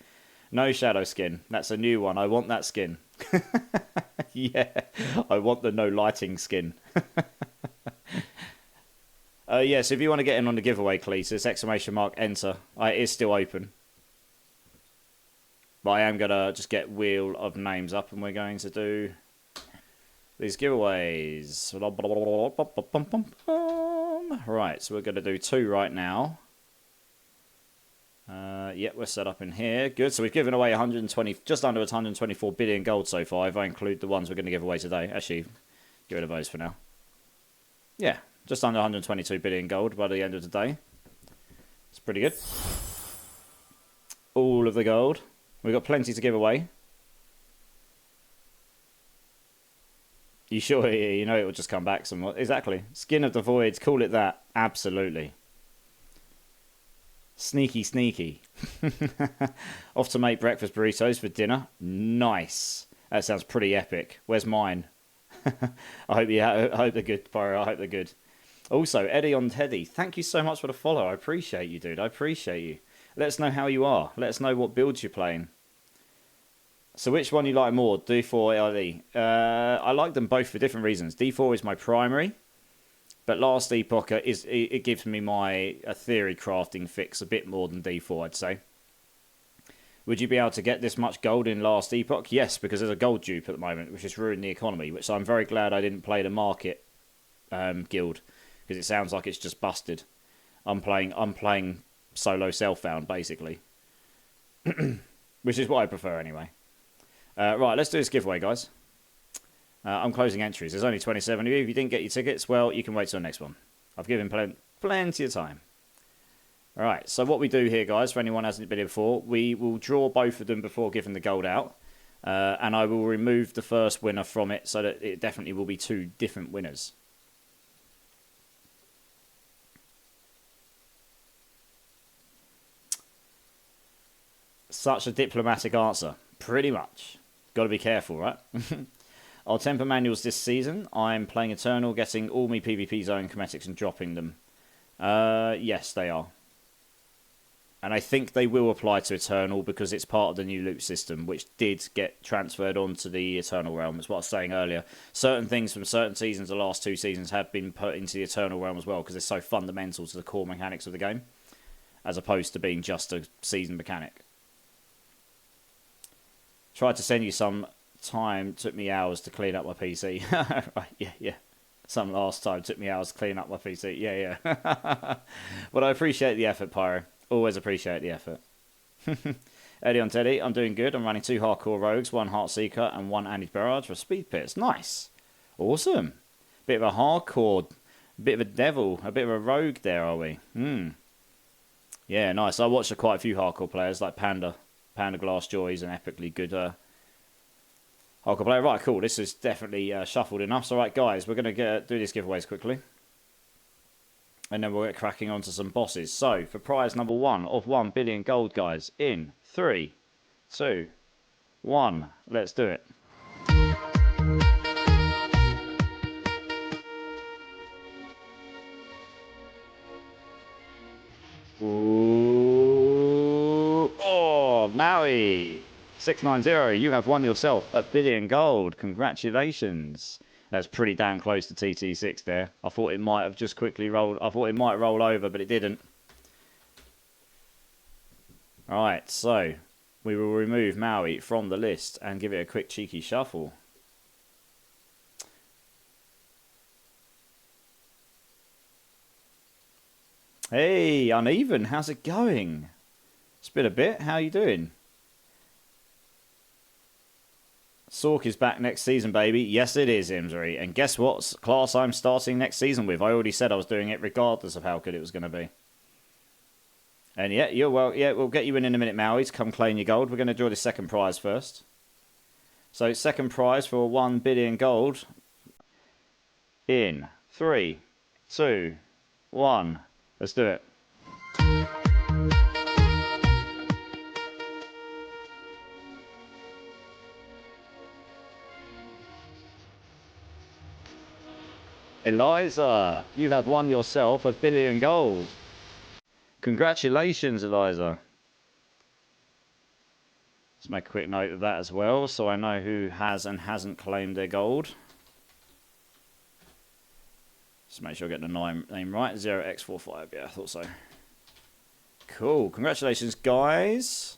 No shadow skin. That's a new one. I want that skin. Yeah. I want the no lighting skin. Yeah, so if you want to get in on the giveaway, Cletus, exclamation mark, enter. It is still open. But I am going to just get wheel of names up and we're going to do these giveaways. Right, so we're going to do 2 right now. Yep, we're set up in here. Good, so we've given away 120, just under 124 billion gold so far, if I include the ones we're going to give away today. Actually, get rid of those for now. Yeah, just under 122 billion gold by the end of the day. It's pretty good. All of the gold. We've got plenty to give away. You sure? Yeah, you know it will just come back somewhat. Exactly. Skin of the Void, call it that. Absolutely. Sneaky, sneaky. Off to make breakfast burritos for dinner. Nice. That sounds pretty epic. Where's mine? I hope they're good, Pyro. I hope they're good. Also, Eddie on Teddy, thank you so much for the follow. I appreciate you, dude. I appreciate you. Let us know how you are. Let us know what builds you're playing. So which one you like more, D4 or LE? I like them both for different reasons. D4 is my primary, but Last Epoch it gives me my theory crafting fix a bit more than D4, I'd say. Would you be able to get this much gold in Last Epoch? Yes, because there's a gold dupe at the moment, which has ruined the economy, which I'm very glad I didn't play the market guild, because it sounds like it's just busted. I'm playing solo self-found, basically. Which is what I prefer anyway. Right, let's do this giveaway, guys. I'm closing entries. There's only 27 of you. If you didn't get your tickets, well, you can wait till the next one. I've given plenty of time. All right, so what we do here, guys, for anyone who hasn't been here before, we will draw both of them before giving the gold out. And I will remove the first winner from it so that it definitely will be 2 different winners. Such a diplomatic answer. Pretty much. Got to be careful, right? Our temper manuals this season. I'm playing Eternal, getting all my PvP zone cosmetics and dropping them. Yes, they are. And I think they will apply to Eternal because it's part of the new loot system, which did get transferred onto the Eternal realm. That's what I was saying earlier. Certain things from certain seasons, the last 2 seasons, have been put into the Eternal realm as well because they're so fundamental to the core mechanics of the game, as opposed to being just a season mechanic. Tried to send you some time, took me hours to clean up my PC. Right, yeah. Some last time took me hours to clean up my PC. Yeah. But I appreciate the effort, Pyro. Always appreciate the effort. Eddie on Teddy, I'm doing good. I'm running 2 hardcore rogues, 1 Heartseeker and 1 Anid Barrage for speed pits. Nice. Awesome. Bit of a hardcore, bit of a devil, a bit of a rogue there, are we? Yeah, nice. I watched quite a few hardcore players like Panda Glassjaw is an epically good hardcore player. Right, cool. This is definitely shuffled enough. So, right, guys, we're going to do these giveaways quickly. And then we'll get cracking onto some bosses. So, for prize number 1 of 1 billion gold, guys, in 3, 2, 1. Let's do it. Ooh. Oh, Maui. 690, you have won yourself a billion gold. Congratulations. That's pretty damn close to TT6 there. I thought it might have just quickly rolled. I thought it might roll over, but it didn't. Alright, so we will remove Maui from the list and give it a quick cheeky shuffle. Hey, Uneven, how's it going? It's been a bit. How you doing? Sork is back next season, baby. Yes, it is, Imsary. And guess what class I'm starting next season with? I already said I was doing it regardless of how good it was going to be. And yeah, we'll get you in a minute, Maui, to come claim your gold. We're going to draw the second prize first. So, second prize for 1 billion gold. In 3, 2, 1. Let's do it. Eliza, you have won yourself a billion gold. Congratulations, Eliza. Let's make a quick note of that as well, so I know who has and hasn't claimed their gold. Just make sure I get the name right. 0x45, yeah, I thought so. Cool, congratulations, guys.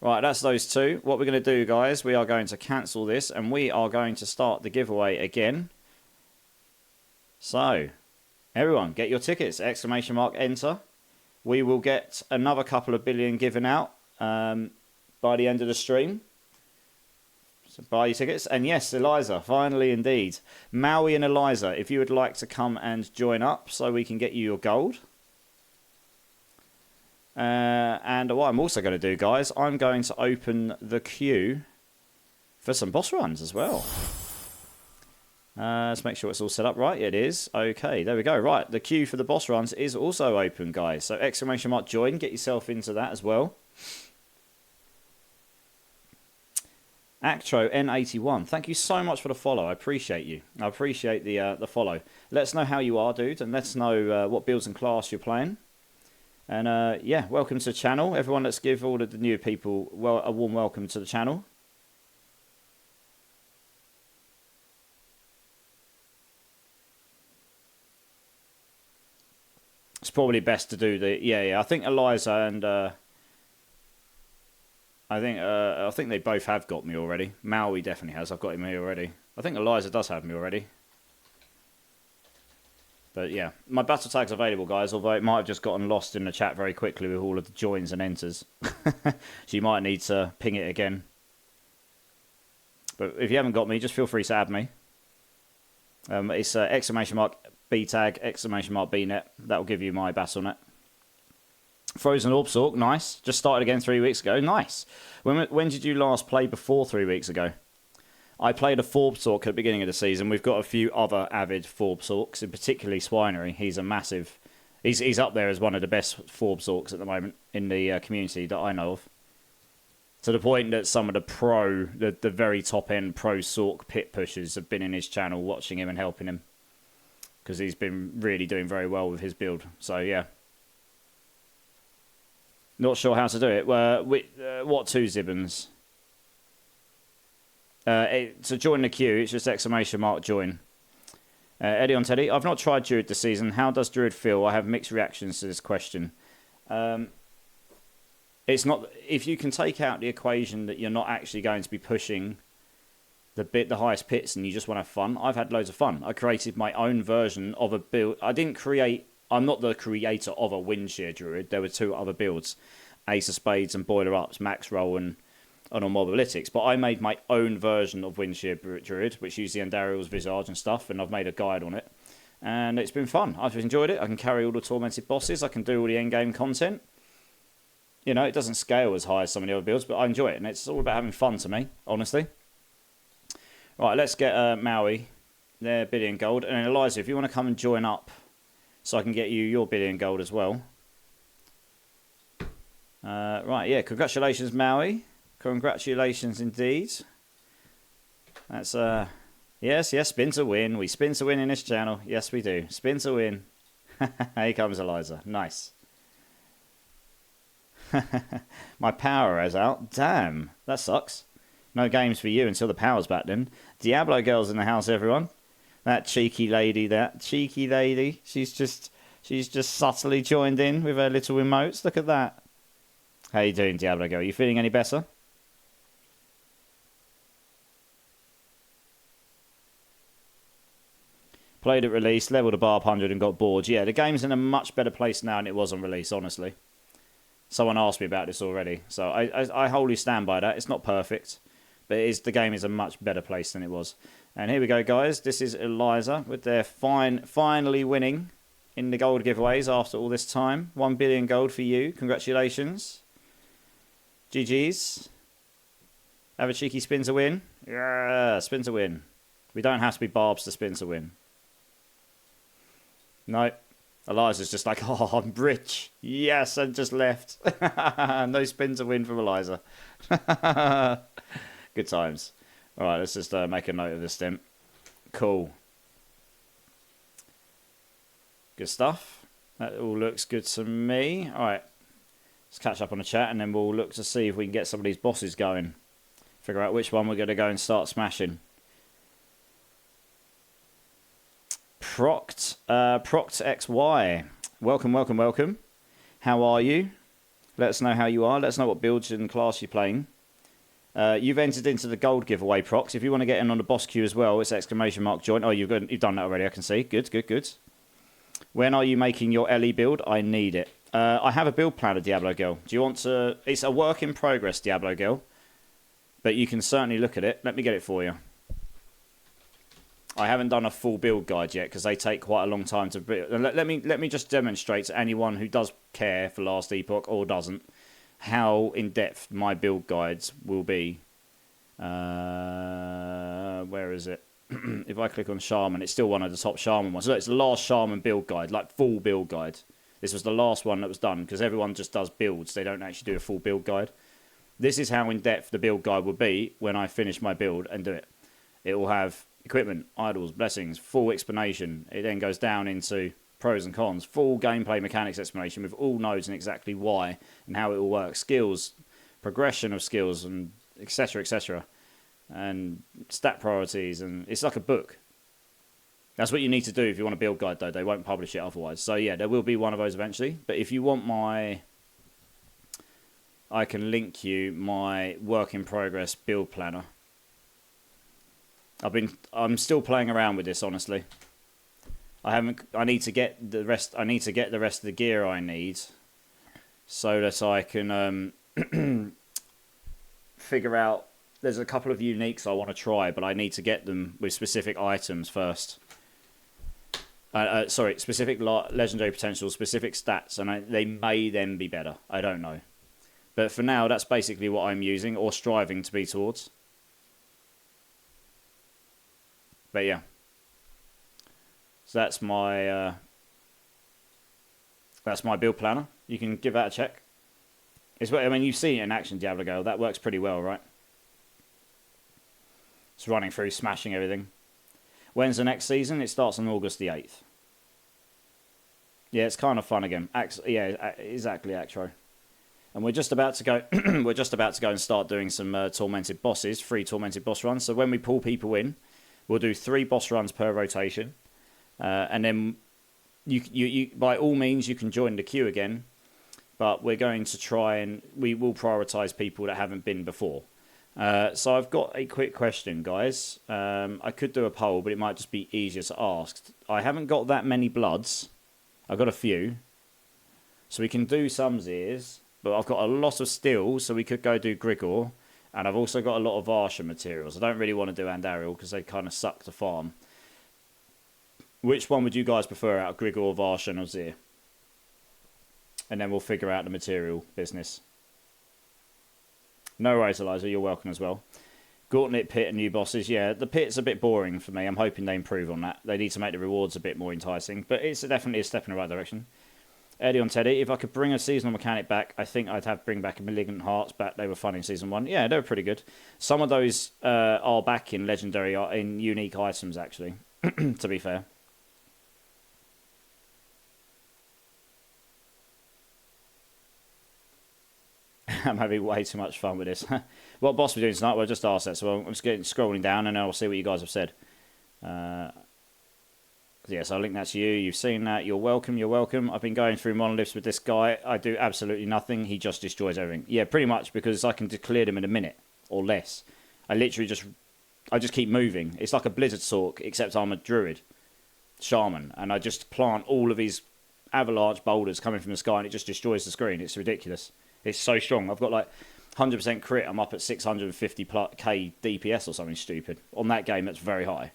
Right, that's those two. What we're going to do, guys, we are going to cancel this, and we are going to start the giveaway again. So, everyone, get your tickets, ! Enter. We will get another couple of billion given out by the end of the stream. So buy your tickets. And yes, Eliza, finally indeed. Maui and Eliza, if you would like to come and join up so we can get you your gold. And what I'm also going to do, guys, I'm going to open the queue for some boss runs as well. Let's make sure it's all set up right. It is. Okay, there we go. Right, the queue for the boss runs is also open, guys. So ! Join, get yourself into that as well. Actro N81, thank you so much for the follow. I appreciate you. I appreciate the follow. Let us know how you are, dude, and let us know what builds and class you're playing. And yeah, welcome to the channel. Everyone, let's give all of the new people a warm welcome to the channel. It's probably best to do the yeah. I think Eliza and I think they both have got me already. Maui definitely has. I've got him here already. I think Eliza does have me already. But yeah, my battle tag's available, guys. Although it might have just gotten lost in the chat very quickly with all of the joins and enters, so you might need to ping it again. But if you haven't got me, just feel free to add me. It's ! B tag, ! BNet. That will give you my BattleNet. Frozen Orbsork, nice. Just started again 3 weeks ago. Nice. When did you last play before 3 weeks ago? I played a Forbsork at the beginning of the season. We've got a few other avid Forbsorks, and particularly Swinery. He's a massive... He's up there as one of the best Forbsorks at the moment in the community that I know of. To the point that some of the very top-end pro Sork pit pushers have been in his channel watching him and helping him. Because he's been really doing very well with his build. So, yeah. Not sure how to do it. What two Zibbons? To join the queue, it's just ! Join. Eddie on Teddy, I've not tried Druid this season. How does Druid feel? I have mixed reactions to this question. It's not... If you can take out the equation that you're not actually going to be pushing the highest pits and you just want to have fun, I've had loads of fun. I created my own version of a build. I'm not the creator of a Windshear Druid. There were two other builds, Ace of Spades and Boiler Ups, Max Roll and on Mobalytics. But I made my own version of Windshear Druid, which used the Andariel's Visage and stuff, and I've made a guide on it. And it's been fun. I've enjoyed it. I can carry all the tormented bosses. I can do all the endgame content. You know, it doesn't scale as high as some of the other builds, but I enjoy it. And it's all about having fun to me, honestly. Right, let's get Maui, their billion gold. And Eliza, if you want to come and join up so I can get you your billion gold as well. Right, yeah, congratulations, Maui. Congratulations indeed. That's, yes, spin to win. We spin to win in this channel. Yes, we do. Spin to win. Here comes Eliza. Nice. My power is out. Damn, that sucks. No games for you until the power's back then. Diablo girl's in the house, everyone. That cheeky lady, She's just subtly joined in with her little emotes. Look at that. How you doing, Diablo girl? You feeling any better? Played at release, leveled above 100 and got bored. Yeah, the game's in a much better place now than it was on release, honestly. Someone asked me about this already, so I wholly stand by that. It's not perfect, but the game is a much better place than it was. And here we go, guys. This is Eliza with their finally winning in the gold giveaways after all this time. 1 billion gold for you. Congratulations. GG's. Have a cheeky spin to win. Yeah, spin to win. We don't have to be barbs to spin to win. No. Eliza's just like, oh, I'm rich. Yes, and just left. No spin to win from Eliza. Good times. All right, let's just make a note of this then. Cool. Good stuff. That all looks good to me. All right. Let's catch up on the chat and then we'll look to see if we can get some of these bosses going. Figure out which one we're going to go and start smashing. Proct XY. Welcome. How are you? Let us know how you are. Let us know what builds and class you're playing. You've entered into the gold giveaway, Prox. If you want to get in on the boss queue as well, it's !join. Oh, you've done that already, I can see. Good. When are you making your LE build? I need it. I have a build planner, Diablo Girl. Do you want to... It's a work in progress, Diablo Girl. But you can certainly look at it. Let me get it for you. I haven't done a full build guide yet because they take quite a long time to build. Let me just demonstrate to anyone who does care for Last Epoch or doesn't how in-depth my build guides will be. Where is it? If I click on Shaman, it's still one of the top Shaman ones. So it's the last Shaman build guide, like full build guide. This was the last one that was done because everyone just does builds. They don't actually do a full build guide. This is how in-depth the build guide will be when I finish my build and do it. It will have equipment, idols, blessings, full explanation. It then goes down into pros and cons, full gameplay mechanics explanation with all nodes and exactly why and how it will work, skills, progression of skills, and etc. And stat priorities, and it's like a book. That's what you need to do if you want a build guide, though. They won't publish it otherwise. So yeah, there will be one of those eventually. But if you want I can link you my work in progress build planner. I'm still playing around with this, honestly. I need to get the rest of the gear I need so that I can figure out. There's a couple of uniques I want to try, but I need to get them with specific items first. Specific legendary potential, specific stats, and they may then be better. I don't know. But for now, that's basically what I'm using or striving to be towards. But yeah. So that's my build planner. You can give that a check. You've seen it in action, Diablo Go. That works pretty well, right? It's running through, smashing everything. When's the next season? It starts on August the 8th. Yeah, it's kind of fun again. Exactly, Actro. And we're just about to go. We're just about to go and start doing some tormented bosses, free tormented boss runs. So when we pull people in, we'll do 3 boss runs per rotation, and then you by all means you can join the queue again. But we're going to try and we will prioritise people that haven't been before. So I've got a quick question, guys. I could do a poll, but it might just be easier to ask. I haven't got that many bloods. I've got a few. So we can do some Zeers, but I've got a lot of stills, so we could go do Grigor. And I've also got a lot of Varsha materials. I don't really want to do Andariel because they kind of suck to farm. Which one would you guys prefer out of Grigor, Varsha, and Ozir? And then we'll figure out the material business. No worries, Eliza. You're welcome as well. Gauntlet Pit and new bosses. Yeah, the pit's a bit boring for me. I'm hoping they improve on that. They need to make the rewards a bit more enticing. But it's definitely a step in the right direction. Eddie on Teddy. If I could bring a seasonal mechanic back, I think I'd bring back a Malignant Hearts back. They were fun in Season 1. Yeah, they were pretty good. Some of those are back in Legendary, in unique items, actually, to be fair. I'm having way too much fun with this. What boss are we doing tonight? Well, just asked that, so I'm just scrolling down and I'll see what you guys have said. Yes, I'll link that to you. You've seen that. You're welcome. You're welcome. I've been going through monoliths with this guy. I do absolutely nothing. He just destroys everything. Yeah, pretty much because I can clear them in a minute or less. I just keep moving. It's like a Blizzard Sork, except I'm a druid shaman, and I just plant all of these avalanche boulders coming from the sky, and it just destroys the screen. It's ridiculous. It's so strong. I've got like 100% crit. I'm up at 650k DPS or something stupid on that game. That's very high.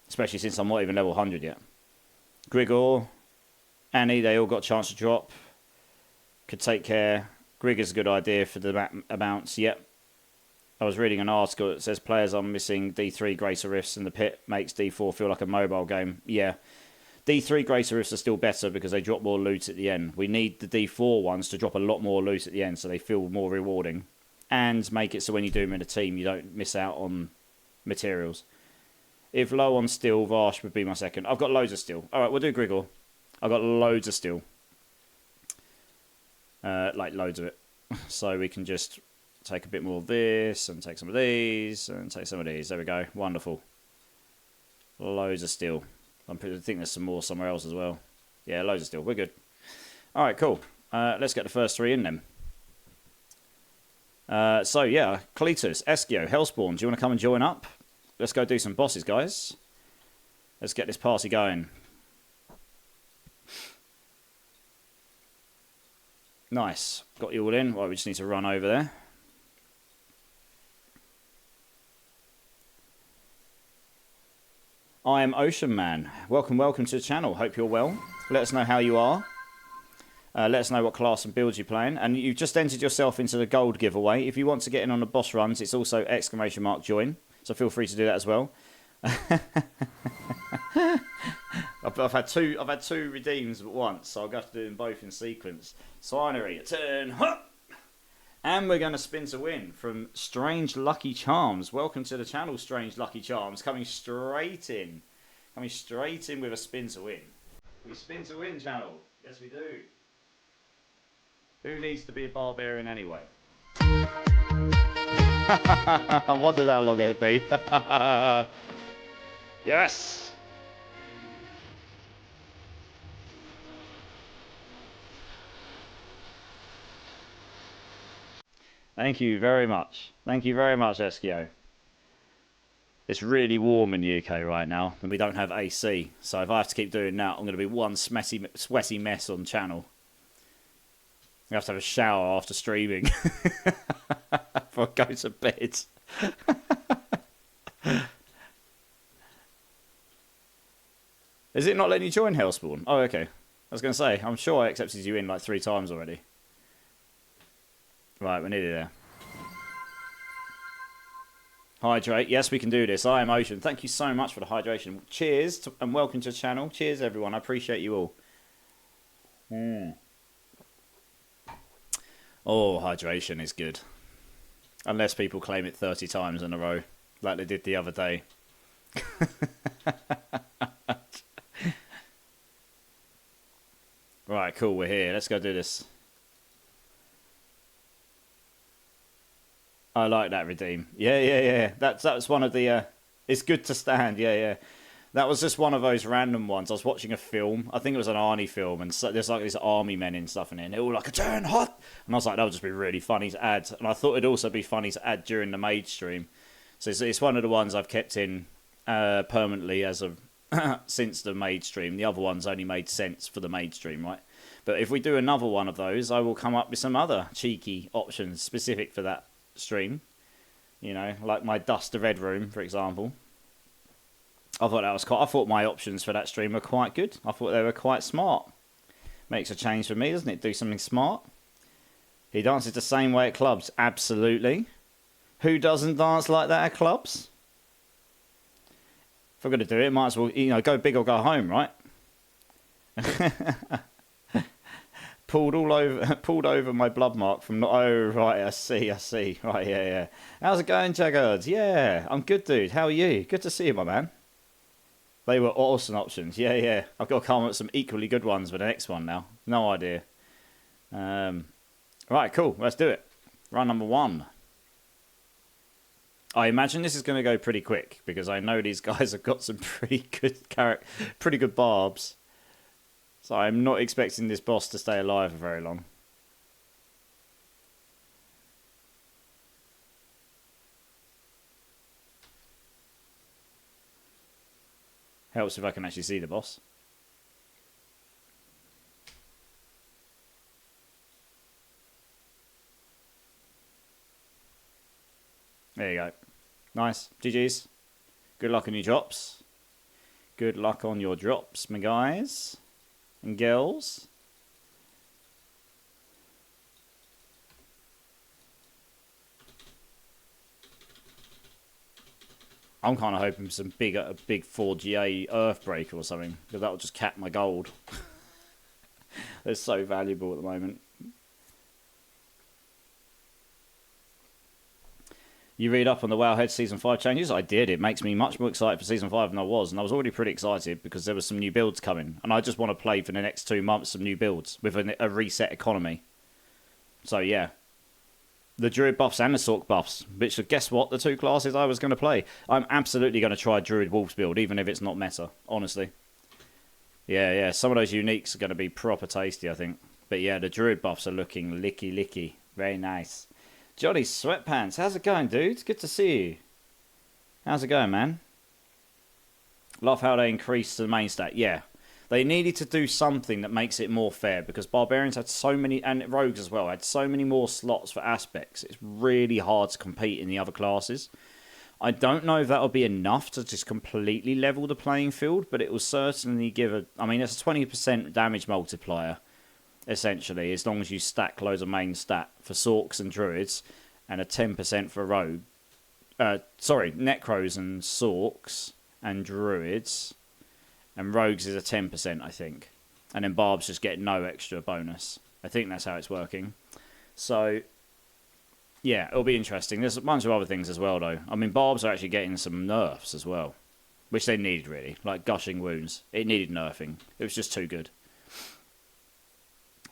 Especially since I'm not even level 100 yet. Grigor, Annie, they all got a chance to drop. Could take care. Grigor's a good idea for the amounts. Yep. I was reading an article that says players are missing D3 Greater Rifts and the pit makes D4 feel like a mobile game. Yeah. D3 Greater Rifts are still better because they drop more loot at the end. We need the D4 ones to drop a lot more loot at the end so they feel more rewarding. And make it so when you do them in a team, you don't miss out on materials. If low on steel, Varsh would be my second. I've got loads of steel. All right, we'll do Grigor. I've got loads of steel. Like loads of it. So we can just take a bit more of this and take some of these and take some of these. There we go. Wonderful. Loads of steel. I think there's some more somewhere else as well. Yeah, loads of steel. We're good. All right, cool. Let's get the first three in then. So, yeah, Cletus, Eskio, Hellspawn, do you want to come and join up? Let's go do some bosses, guys. Let's get this party going. Nice. Got you all in. Right, we just need to run over there. I am Ocean Man. Welcome to the channel. Hope you're well. Let us know how you are. Let us know what class and builds you're playing. And you've just entered yourself into the gold giveaway. If you want to get in on the boss runs, it's also !join. So feel free to do that as well. I've had two redeems at once, so I'll have to do them both in sequence. Swinery, turn, and we're going to spin to win from Strange Lucky Charms. Welcome to the channel, Strange Lucky Charms. Coming straight in with a spin to win. We spin to win, channel. Yes, we do. Who needs to be a barbarian anyway? What does that look like, me? Yes! Thank you very much. Thank you very much, Eskio. It's really warm in the UK right now, and we don't have AC. So if I have to keep doing that, I'm going to be one sweaty mess on channel. I have to have a shower after streaming before I go to bed. Is it not letting you join Hellspawn? Oh, okay. I was going to say, I'm sure I accepted you in like 3 times already. Right, we're nearly there. Hydrate. Yes, we can do this. I am Ocean. Thank you so much for the hydration. Cheers and welcome to the channel. Cheers, everyone. I appreciate you all. Oh, hydration is good. Unless people claim it 30 times in a row, like they did the other day. Right, cool, we're here. Let's go do this. I like that redeem. Yeah. That was one of the... it's good to stand, yeah. That was just one of those random ones. I was watching a film. I think it was an Arnie film, and so, there's like these army men and stuff in it, and they're all like, turn hot! And I was like, that would just be really funny to add. And I thought it'd also be funny to add during the Mage stream. So it's one of the ones I've kept in permanently as of since the Mage stream. The other ones only made sense for the Mage stream, right? But if we do another one of those, I will come up with some other cheeky options specific for that stream. You know, like my Dust the Red Room, for example. I thought my options for that stream were quite good. I thought they were quite smart. Makes a change for me, doesn't it? Do something smart. He dances the same way at clubs. Absolutely. Who doesn't dance like that at clubs? If we're going to do it, might as well, go big or go home, right? Pulled over my blood mark from... Oh, right, I see. Right, yeah. How's it going, Jaggers? Yeah, I'm good, dude. How are you? Good to see you, my man. They were awesome options. Yeah. I've got to come up with some equally good ones for the next one now. No idea. Right, cool. Let's do it. Run number 1. I imagine this is going to go pretty quick because I know these guys have got some pretty good barbs. So I'm not expecting this boss to stay alive for very long. Helps if I can actually see the boss. There you go. Nice. GG's. Good luck on your drops. Good luck on your drops, my guys and girls. I'm kind of hoping for a big 4GA Earthbreaker or something, because that will just cap my gold. They're so valuable at the moment. You read up on the Wowhead Season 5 changes? I did. It makes me much more excited for Season 5 than I was. And I was already pretty excited because there was some new builds coming. And I just want to play for the next 2 months some new builds with a reset economy. So, yeah. The Druid buffs and the Sork buffs. Which, guess what? The 2 classes I was going to play. I'm absolutely going to try Druid Wolves build, even if it's not meta. Honestly. Yeah. Some of those uniques are going to be proper tasty, I think. But yeah, the Druid buffs are looking licky. Very nice. Johnny Sweatpants, how's it going, dude? It's good to see you. How's it going, man? Love how they increased the main stat. Yeah, they needed to do something that makes it more fair because Barbarians had so many, and Rogues as well, had so many more slots for aspects. It's really hard to compete in the other classes. I don't know if that'll be enough to just completely level the playing field, but it will certainly give a... I mean, it's a 20% damage multiplier. Essentially, as long as you stack loads of main stat for Sorks and Druids, and a 10% for Rogue. Necros and Sorks and Druids, and Rogues is a 10%, I think. And then Barbs just get no extra bonus. I think that's how it's working. So, yeah, it'll be interesting. There's a bunch of other things as well, though. I mean, Barbs are actually getting some nerfs as well, which they needed, really. Like Gushing Wounds. It needed nerfing. It was just too good.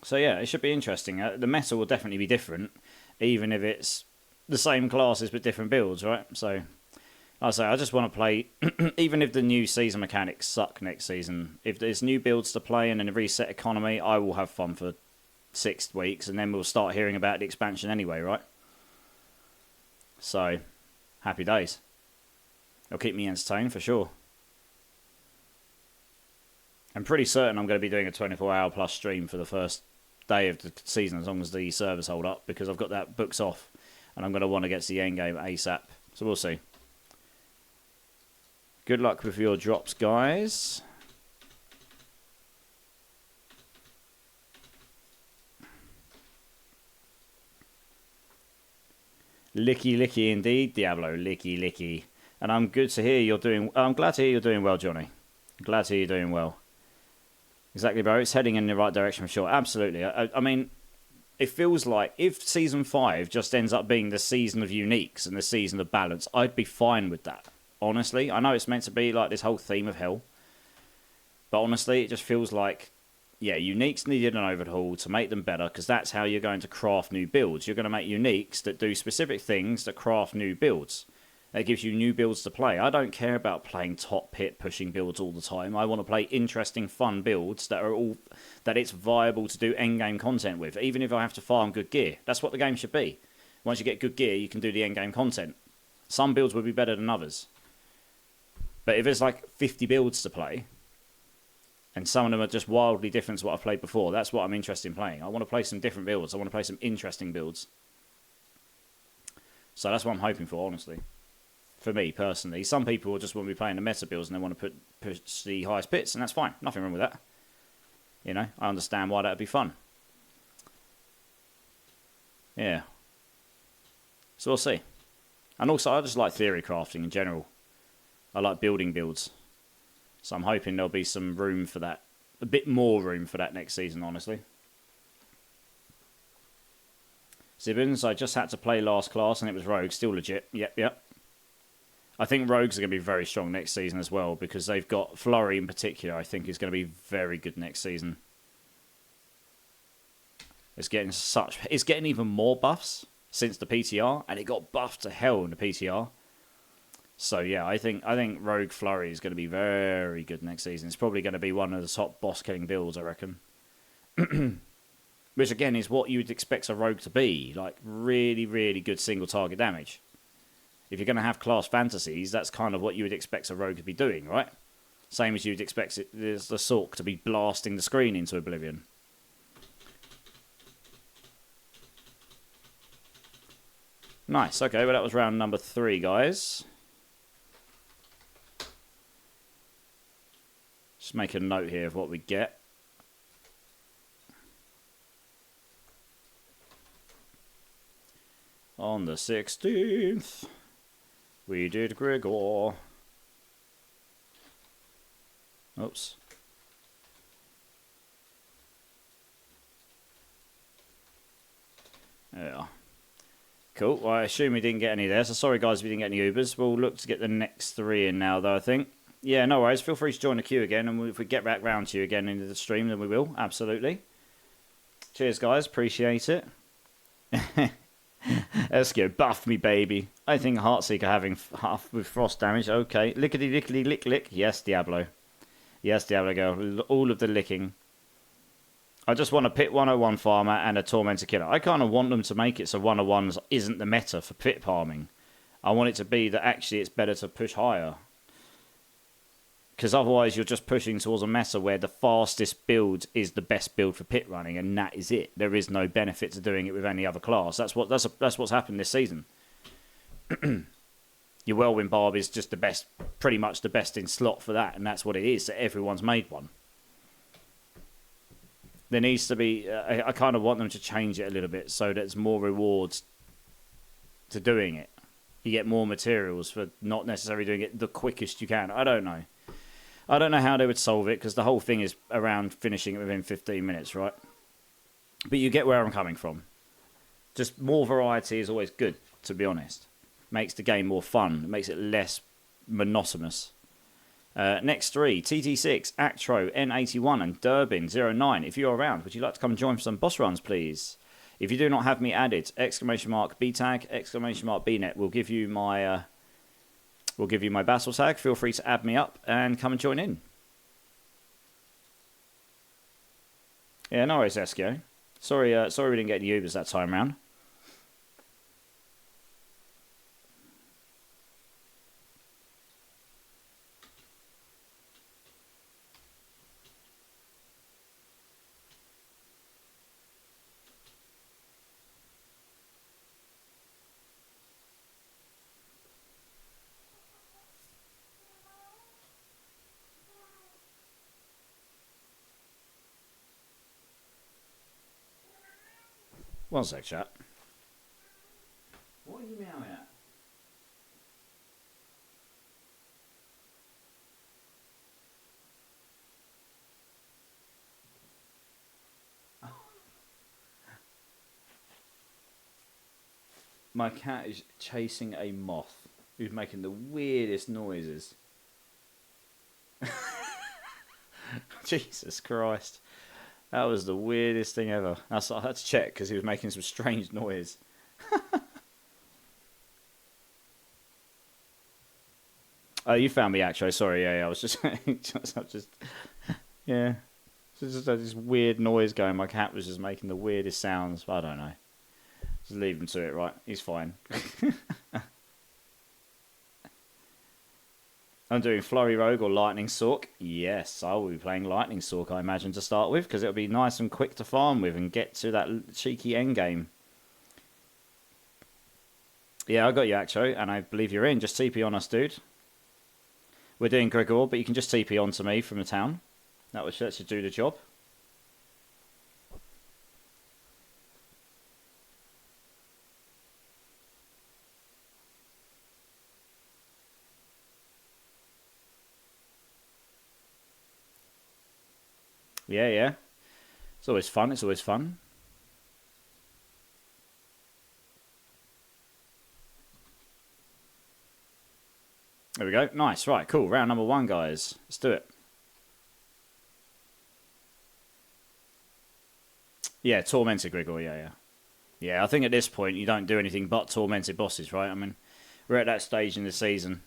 So yeah, it should be interesting. The meta will definitely be different, even if it's the same classes but different builds, right? So, I say I just want to play, even if the new season mechanics suck next season. If there's new builds to play and a reset economy, I will have fun for 6 weeks, and then we'll start hearing about the expansion anyway, right? So, happy days. It'll keep me entertained for sure. I'm pretty certain I'm going to be doing a 24-hour plus stream for the first day of the season as long as the servers hold up because I've got that books off and I'm going to want to get to the end game ASAP. So we'll see. Good luck with your drops, guys. Licky indeed, Diablo. Licky. And I'm glad to hear you're doing well, Johnny. Glad to hear you're doing well. Exactly, bro. It's heading in the right direction for sure. Absolutely. I mean, it feels like if Season 5 just ends up being the season of uniques and the season of balance, I'd be fine with that. Honestly. I know it's meant to be like this whole theme of hell. But honestly, it just feels like, yeah, uniques needed an overhaul to make them better because that's how you're going to craft new builds. You're going to make uniques that do specific things that craft new builds. That gives you new builds to play. I don't care about playing top hit pushing builds all the time. I want to play interesting, fun builds that it's viable to do endgame content with, even if I have to farm good gear. That's what the game should be. Once you get good gear, you can do the endgame content. Some builds will be better than others. But if there's like 50 builds to play, and some of them are just wildly different to what I've played before, that's what I'm interested in playing. I want to play some different builds. I want to play some interesting builds. So that's what I'm hoping for, honestly. For me, personally. Some people will just want to be playing the meta builds and they want to push the highest bits, and that's fine. Nothing wrong with that. You know, I understand why that would be fun. Yeah. So we'll see. And also, I just like theory crafting in general. I like building builds. So I'm hoping there'll be some room for that. A bit more room for that next season, honestly. Zibbins, I just had to play last class and it was Rogue. Still legit. Yep. I think Rogues are going to be very strong next season as well because they've got Flurry in particular. I think is going to be very good next season. It's getting even more buffs since the PTR, and it got buffed to hell in the PTR. So yeah, I think Rogue Flurry is going to be very good next season. It's probably going to be one of the top boss killing builds, I reckon. Which again is what you would expect a Rogue to be, like really, really good single target damage. If you're going to have class fantasies, that's kind of what you would expect a Rogue to be doing, right? Same as you'd expect the Sork to be blasting the screen into oblivion. Nice, okay, well that was round number 3, guys. Just make a note here of what we get. On the 16th... we did Grigor. Oops. Yeah. Cool. Well, I assume we didn't get any there. So sorry, guys, if we didn't get any Ubers. We'll look to get the next 3 in now, though, I think. Yeah, no worries. Feel free to join the queue again. And if we get back round to you again into the stream, then we will. Absolutely. Cheers, guys. Appreciate it. Let's go. Buff me, baby. I think Heartseeker having half with frost damage. Okay. Lickety, lickety, lick, lick. Yes, Diablo. Yes, Diablo girl. All of the licking. I just want a Pit 101 farmer and a Tormentor killer. I kind of want them to make it so 101s isn't the meta for pit farming. I want it to be that actually it's better to push higher. Because otherwise you're just pushing towards a meta where the fastest build is the best build for pit running, and that is it. There is no benefit to doing it with any other class. That's what's happened this season. Your Whirlwind Barb is just the best, pretty much the best in slot for that, and that's what it is. So everyone's made one. There needs to be... I kind of want them to change it a little bit so that there's more rewards to doing it. You get more materials for not necessarily doing it the quickest you can. I don't know. I don't know how they would solve it, because the whole thing is around finishing it within 15 minutes, right? But you get where I'm coming from. Just more variety is always good, to be honest. Makes the game more fun. It makes it less monotonous. Next 3, TT6, Actro, N81 and Durbin09. If you're around, would you like to come join for some boss runs, please? If you do not have me added, ! BTAG, ! BNet will give you my battle tag. Feel free to add me up and come and join in. Yeah, no worries, Eskio. Sorry we didn't get any Ubers that time round. One sec, chat. What are you meowing at? My cat is chasing a moth who's making the weirdest noises. Jesus Christ. That was the weirdest thing ever. I had to check because he was making some strange noise. Oh, you found me, actually. Sorry, yeah, I was just... yeah. Just this weird noise going. My cat was just making the weirdest sounds. I don't know. Just leave him to it, right? He's fine. I'm doing Flurry Rogue or Lightning Sork. Yes, I will be playing Lightning Sork, I imagine, to start with, because it'll be nice and quick to farm with and get to that cheeky endgame. Yeah, I got you, Accho, and I believe you're in. Just TP on us, dude. We're doing Gregor, but you can just TP on to me from the town. That should do the job. Yeah, yeah. It's always fun. It's always fun. There we go. Nice. Right, cool. Round number 1, guys. Let's do it. Yeah, Tormented Grigor. Yeah, yeah. Yeah, I think at this point you don't do anything but Tormented bosses, right? I mean, we're at that stage in the season.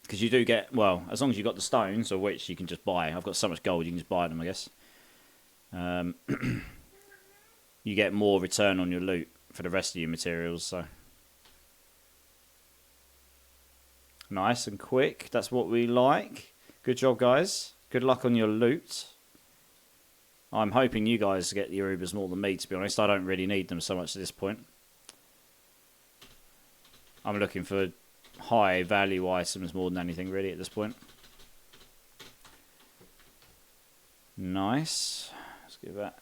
Because you do get, well, as long as you've got the stones, of which you can just buy. I've got so much gold, you can just buy them, I guess. You get more return on your loot for the rest of your materials, so. Nice and quick. That's what we like. Good job, guys. Good luck on your loot. I'm hoping you guys get the Ubers more than me, to be honest. I don't really need them so much at this point. I'm looking for high value items more than anything really at this point. Nice. Let's give that.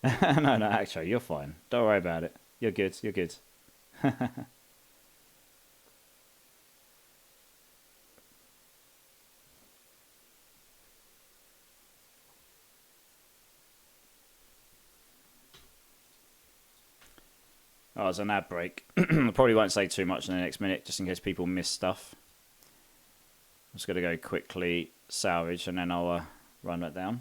No, actually, you're fine. Don't worry about it. You're good. You're good. Oh, it's an ad break. I probably won't say too much in the next minute, just in case people miss stuff. I'm just going to go quickly salvage, and then I'll run that down.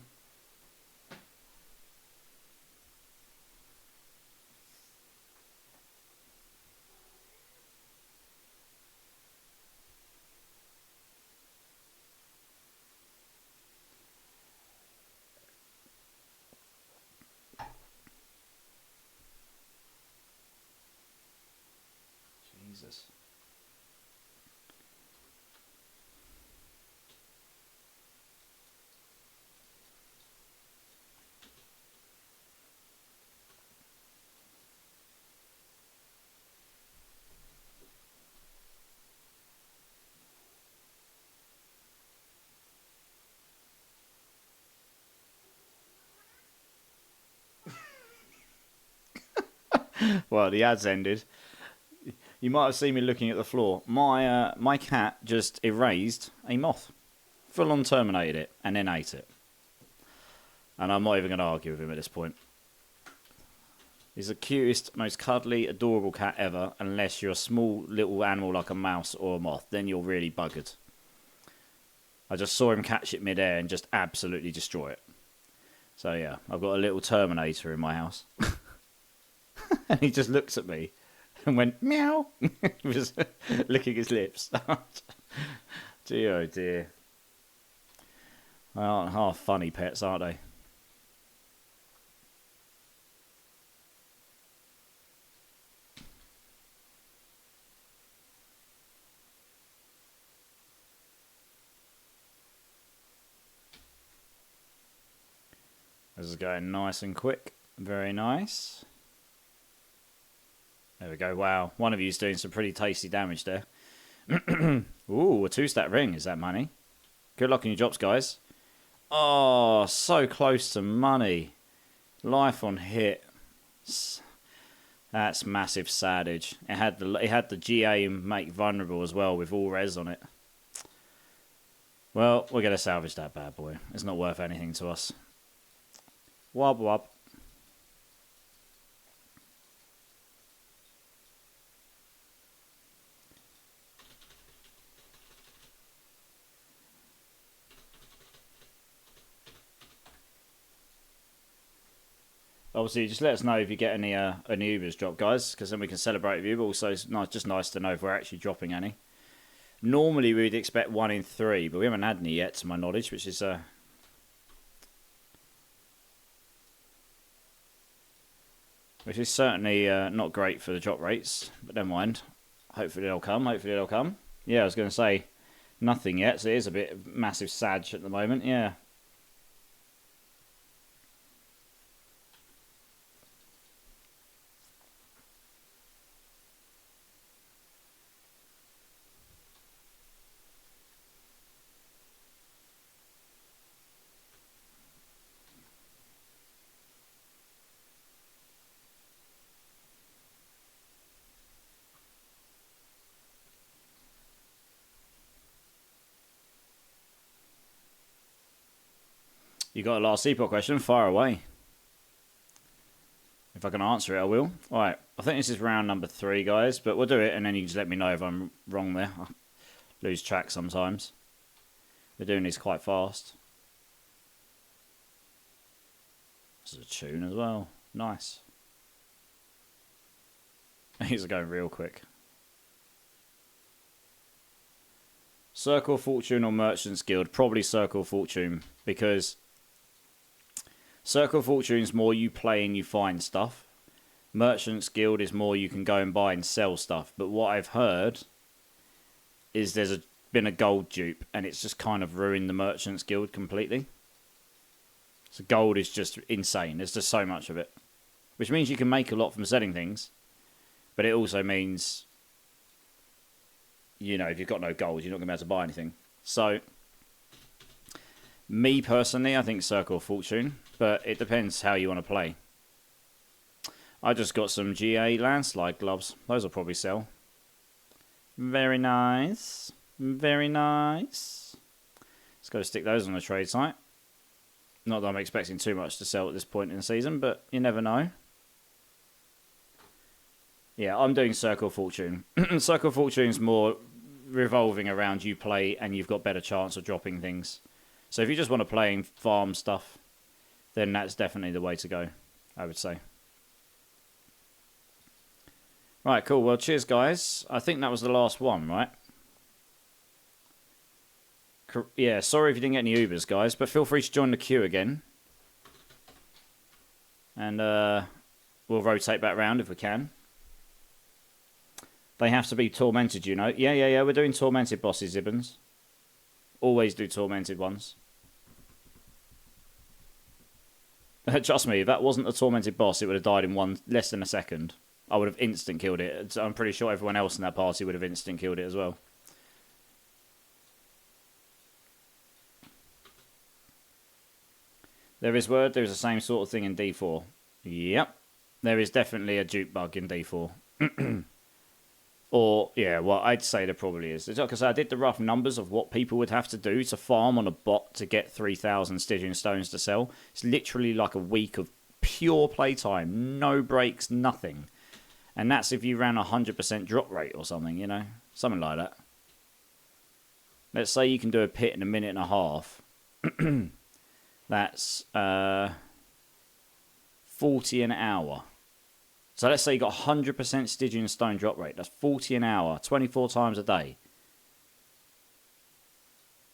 Jesus. Well, the ad's ended. You might have seen me looking at the floor. My cat just erased a moth. Full on terminated it and then ate it. And I'm not even going to argue with him at this point. He's the cutest, most cuddly, adorable cat ever, unless you're a small little animal like a mouse or a moth. Then you're really buggered. I just saw him catch it mid-air and just absolutely destroy it. So yeah, I've got a little Terminator in my house. And he just looks at me and went, meow. He was licking his lips. Dear, oh dear. They aren't half funny pets, aren't they? This is going nice and quick. Very nice. There we go. Wow. One of you's doing some pretty tasty damage there. Ooh, a 2-stat ring. Is that money? Good luck on your drops, guys. Oh, so close to money. Life on hit. That's massive sadage. It had the GA and make vulnerable as well with all res on it. Well, we're going to salvage that bad boy. It's not worth anything to us. Wob wob. Obviously, just let us know if you get any Ubers drop, guys, because then we can celebrate with you. But also, it's just nice to know if we're actually dropping any. Normally, we'd expect 1 in 3, but we haven't had any yet, to my knowledge, which is certainly not great for the drop rates. But never mind. Hopefully they'll come. Hopefully they'll come. Yeah, I was going to say nothing yet, so it is a bit of massive sadge at the moment. Yeah. You got a last CPOC question? Fire away. If I can answer it, I will. Alright, I think this is round number 3, guys, but we'll do it, and then you can just let me know if I'm wrong there. I lose track sometimes. We're doing this quite fast. This is a tune as well. Nice. These are going real quick. Circle of Fortune or Merchant's Guild? Probably Circle of Fortune, because Circle of Fortune is more you play and you find stuff. Merchant's Guild is more you can go and buy and sell stuff. But what I've heard is there's been a gold dupe, and it's just kind of ruined the Merchant's Guild completely. So gold is just insane. There's just so much of it. Which means you can make a lot from selling things. But it also means, you know, if you've got no gold, you're not going to be able to buy anything. So, me personally, I think Circle of Fortune. But it depends how you want to play. I just got some GA Landslide gloves. Those will probably sell. Very nice. Very nice. Just got to stick those on the trade site. Not that I'm expecting too much to sell at this point in the season, but you never know. Yeah, I'm doing Circle of Fortune. Circle of Fortune's more revolving around you play and you've got better chance of dropping things. So if you just want to play and farm stuff, then that's definitely the way to go, I would say. Right, cool. Well, cheers, guys. I think that was the last one, right? Yeah, sorry if you didn't get any Ubers, guys, but feel free to join the queue again. And we'll rotate back round if we can. They have to be tormented, you know. Yeah, we're doing tormented bosses, Ibbons. Always do tormented ones. Trust me, if that wasn't a tormented boss, it would have died in less than a second. I would have instant killed it. I'm pretty sure everyone else in that party would have instant killed it as well. There is word, there is the same sort of thing in D4. Yep. There is definitely a dupe bug in D4. Or, yeah, well, I'd say there probably is. Like I said, I did the rough numbers of what people would have to do to farm on a bot to get 3,000 Stygian stones to sell. It's literally like a week of pure playtime. No breaks, nothing. And that's if you ran a 100% drop rate or something, you know? Something like that. Let's say you can do a pit in a minute and a half. That's 40 an hour. So let's say you got 100% Stygian stone drop rate. That's 40 an hour, 24 times a day.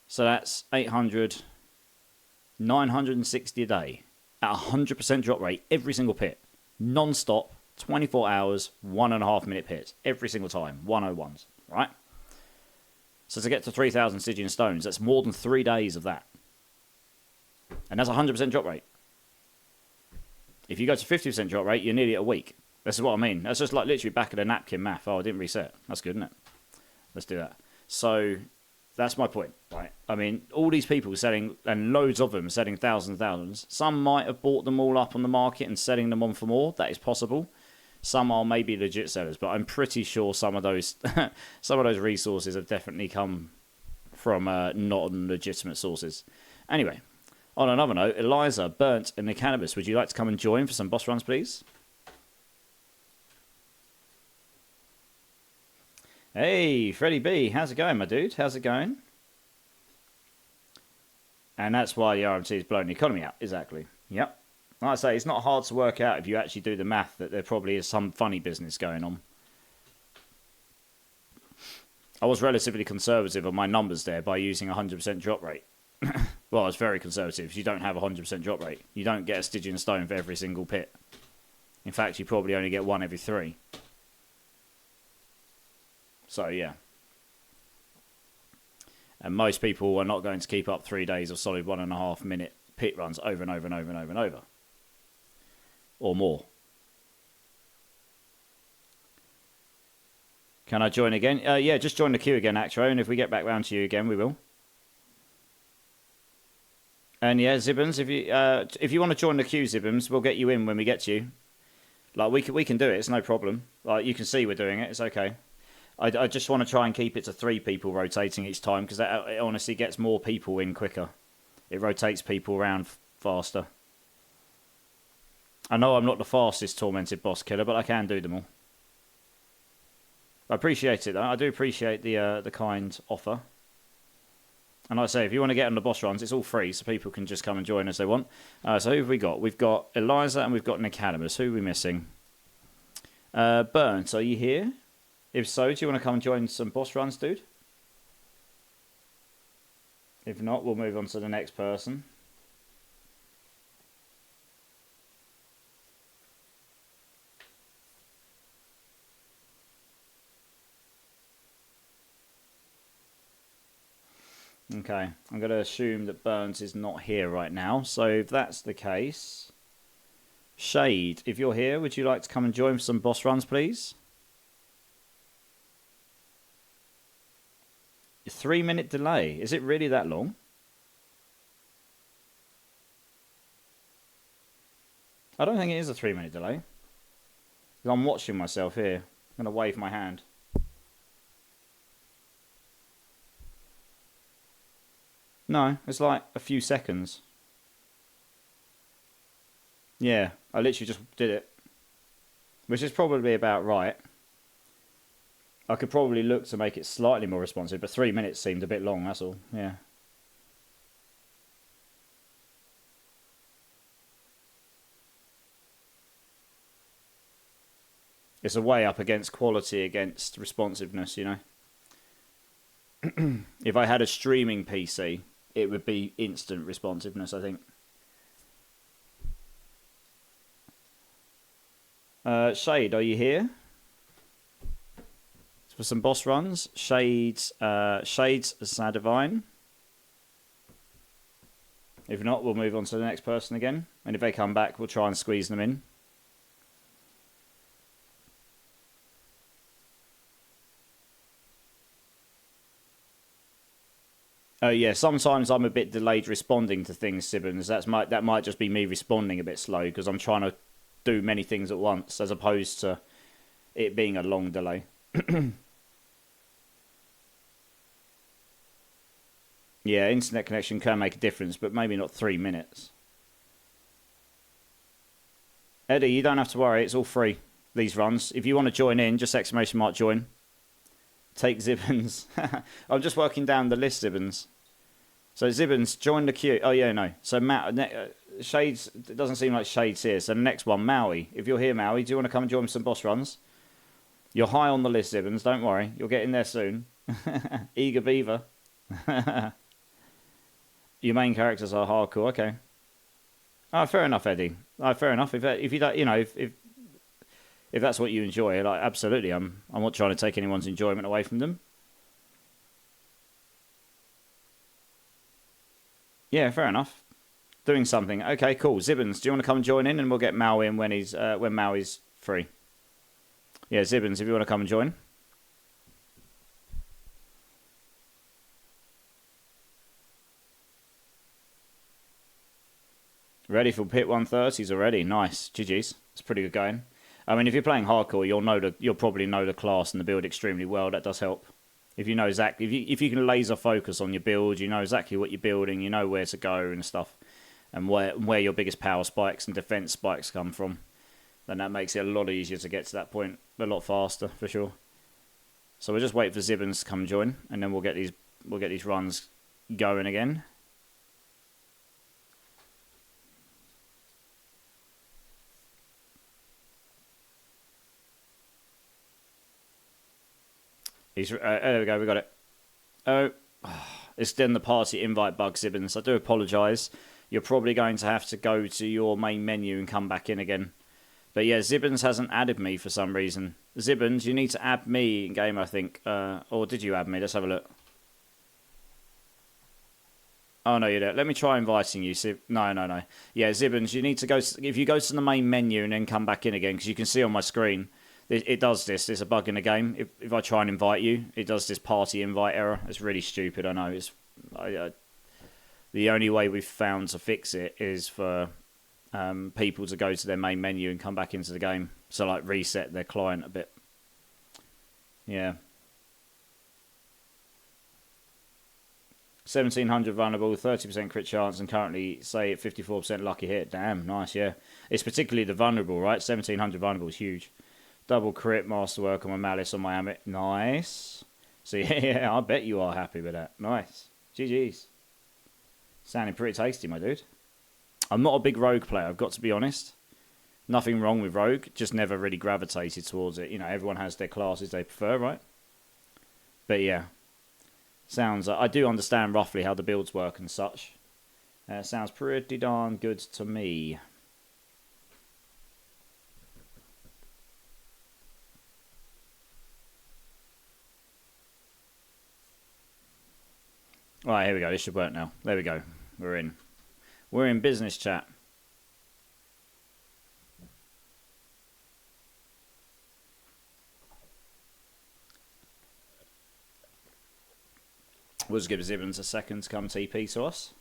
So that's 800, 960 a day. At 100% drop rate, every single pit. Non-stop, 24 hours, 1.5 minute pits. Every single time, 101s, right? So to get to 3,000 Stygian stones, that's more than 3 days of that. And that's 100% drop rate. If you go to 50% drop rate, you're nearly at a week. This is what I mean. That's just like literally back of the napkin math. Oh, I didn't reset. That's good, isn't it? Let's do that. So that's my point, right? I mean, all these people selling, and loads of them selling thousands and thousands. Some might have bought them all up on the market and selling them on for more. That is possible. Some are maybe legit sellers, but I'm pretty sure some of those some of those resources have definitely come from non-legitimate sources. Anyway, on another note, Eliza, Burnt, and the Cannabis, would you like to come and join for some boss runs, please? Hey, Freddie B, how's it going, my dude? How's it going? And that's why the RMT is blowing the economy out. Exactly. Yep. Like I say, it's not hard to work out if you actually do the math that there probably is some funny business going on. I was relatively conservative on my numbers there by using 100% drop rate. Well, it's very conservative. You don't have a 100% drop rate. You don't get a Stygian stone for every single pit. In fact, you probably only get one every 3. So, yeah. And most people are not going to keep up 3 days of solid 1.5 minute pit runs over and over and over and over and over. Or more. Can I join again? Yeah, just join the queue again, Actro, and if we get back round to you again, we will. And yeah, Zibbons, if you want to join the queue, Zibbons, we'll get you in when we get to you. Like, we can do it, it's no problem. Like, you can see we're doing it, it's okay. I just want to try and keep it to 3 people rotating each time, because it honestly gets more people in quicker. It rotates people around faster. I know I'm not the fastest tormented boss killer, but I can do them all. I appreciate it, though. I do appreciate the kind offer. And like I say, if you want to get on the boss runs, it's all free, so people can just come and join as they want. So who have we got? We've got Eliza and we've got Nicodemus. Who are we missing? Burnt, are you here? If so, do you want to come and join some boss runs, dude? If not, we'll move on to the next person. Okay, I'm going to assume that Burns is not here right now. So if that's the case, Shade, if you're here, would you like to come and join for some boss runs, please? A 3-minute delay. Is it really that long? I don't think it is a 3-minute delay. I'm watching myself here. I'm going to wave my hand. No, it's like a few seconds. Yeah, I literally just did it. Which is probably about right. I could probably look to make it slightly more responsive, but 3 minutes seemed a bit long, that's all. Yeah. It's a way up against quality against responsiveness, you know. If I had a streaming PC, it would be instant responsiveness, I think. Shade, are you here? For some boss runs, Shades Sadivine. If not, we'll move on to the next person again. And if they come back, we'll try and squeeze them in. Oh yeah, sometimes I'm a bit delayed responding to things, Sibbons. That might just be me responding a bit slow because I'm trying to do many things at once, as opposed to it being a long delay. Yeah, internet connection can make a difference, but maybe not 3 minutes. Eddie, you don't have to worry. It's all free, these runs. If you want to join in, just exclamation mark join. Take Zibbons. I'm just working down the list, Zibbons. So Zibbons, join the queue. Oh, yeah, no. So Shades, it doesn't seem like Shades here. So the next one, Maui. If you're here, Maui, do you want to come and join some boss runs? You're high on the list, Zibbons. Don't worry. You'll get in there soon. Eager Beaver. Your main characters are hardcore. Okay. Oh, fair enough, Eddie. Oh, fair enough. If you don't, you know, if that's what you enjoy, like absolutely, I'm not trying to take anyone's enjoyment away from them. Yeah, fair enough. Doing something. Okay, cool. Zibbons, do you want to come and join in, and we'll get Maui in when Maui's free. Yeah, Zibbons, if you want to come and join. Ready for Pit 130s already. Nice. GG's. It's pretty good going. I mean, if you're playing hardcore, you'll probably know the class and the build extremely well. That does help. If you know exactly, if you can laser focus on your build, you know exactly what you're building, you know where to go and stuff, and where your biggest power spikes and defense spikes come from, then that makes it a lot easier to get to that point, a lot faster for sure. So we'll just wait for Zibbons to come join, and then we'll get these runs going again. There we go, we got it. Oh, it's then the party invite bug, Zibbons. I do apologise. You're probably going to have to go to your main menu and come back in again. But yeah, Zibbons hasn't added me for some reason. Zibbons, you need to add me in game, I think. Or did you add me? Let's have a look. Oh, no, you don't. Let me try inviting you. No. Yeah, Zibbons, you need to go... If you go to the main menu and then come back in again, because you can see on my screen... It does this. There's a bug in the game. If I try and invite you, it does this party invite error. It's really stupid, I know. The only way we've found to fix it is for people to go to their main menu and come back into the game. So, like, reset their client a bit. Yeah. 1700 vulnerable, 30% crit chance, and currently, say, at 54% lucky hit. Damn, nice, yeah. It's particularly the vulnerable, right? 1700 vulnerable is huge. Double crit, masterwork on my malice on my amit. Nice. So yeah, I bet you are happy with that. Nice. GG's. Sounding pretty tasty, my dude. I'm not a big rogue player, I've got to be honest. Nothing wrong with rogue, just never really gravitated towards it. You know, everyone has their classes they prefer, right? But yeah. Sounds... I do understand roughly how the builds work and such. Sounds pretty darn good to me. Right, here we go. This should work now. There we go. We're in. We're in business chat. We'll just give Zibbons a second to come TP to us.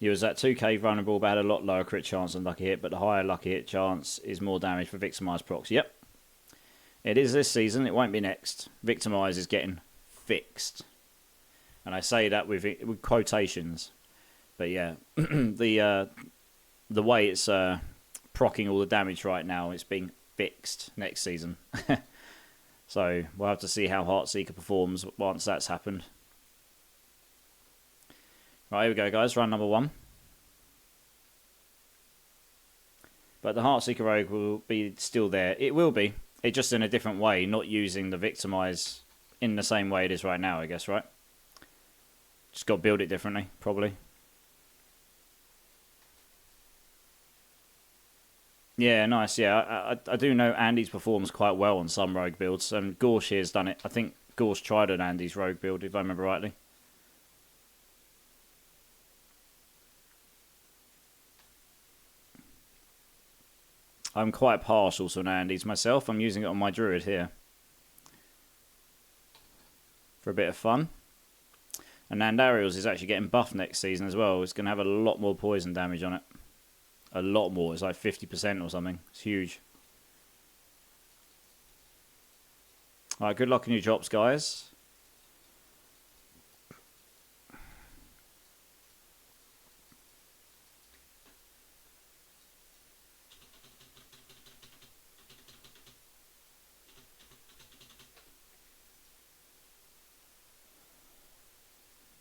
You was at 2k vulnerable, but had a lot lower crit chance than lucky hit, but the higher lucky hit chance is more damage for victimized procs. Yep. It is this season. It won't be next. Victimize is getting fixed. And I say that with quotations. But yeah, the way it's procking all the damage right now, it's being fixed next season. So we'll have to see how Heartseeker performs once that's happened. Right, here we go, guys. Run number 1. But the Heartseeker Rogue will be still there. It will be. It just in a different way, not using the Victimize in the same way it is right now, I guess, right? Just got to build it differently, probably. Yeah, nice. Yeah, I do know Andy's performs quite well on some Rogue builds, and Gorsh here's done it. I think Gorsh tried an Andy's Rogue build, if I remember rightly. I'm quite partial to an Andy's myself. I'm using it on my Druid here for a bit of fun. And Nandariel's is actually getting buffed next season as well. It's going to have a lot more poison damage on it. A lot more. It's like 50% or something. It's huge. Alright, good luck on your drops, guys.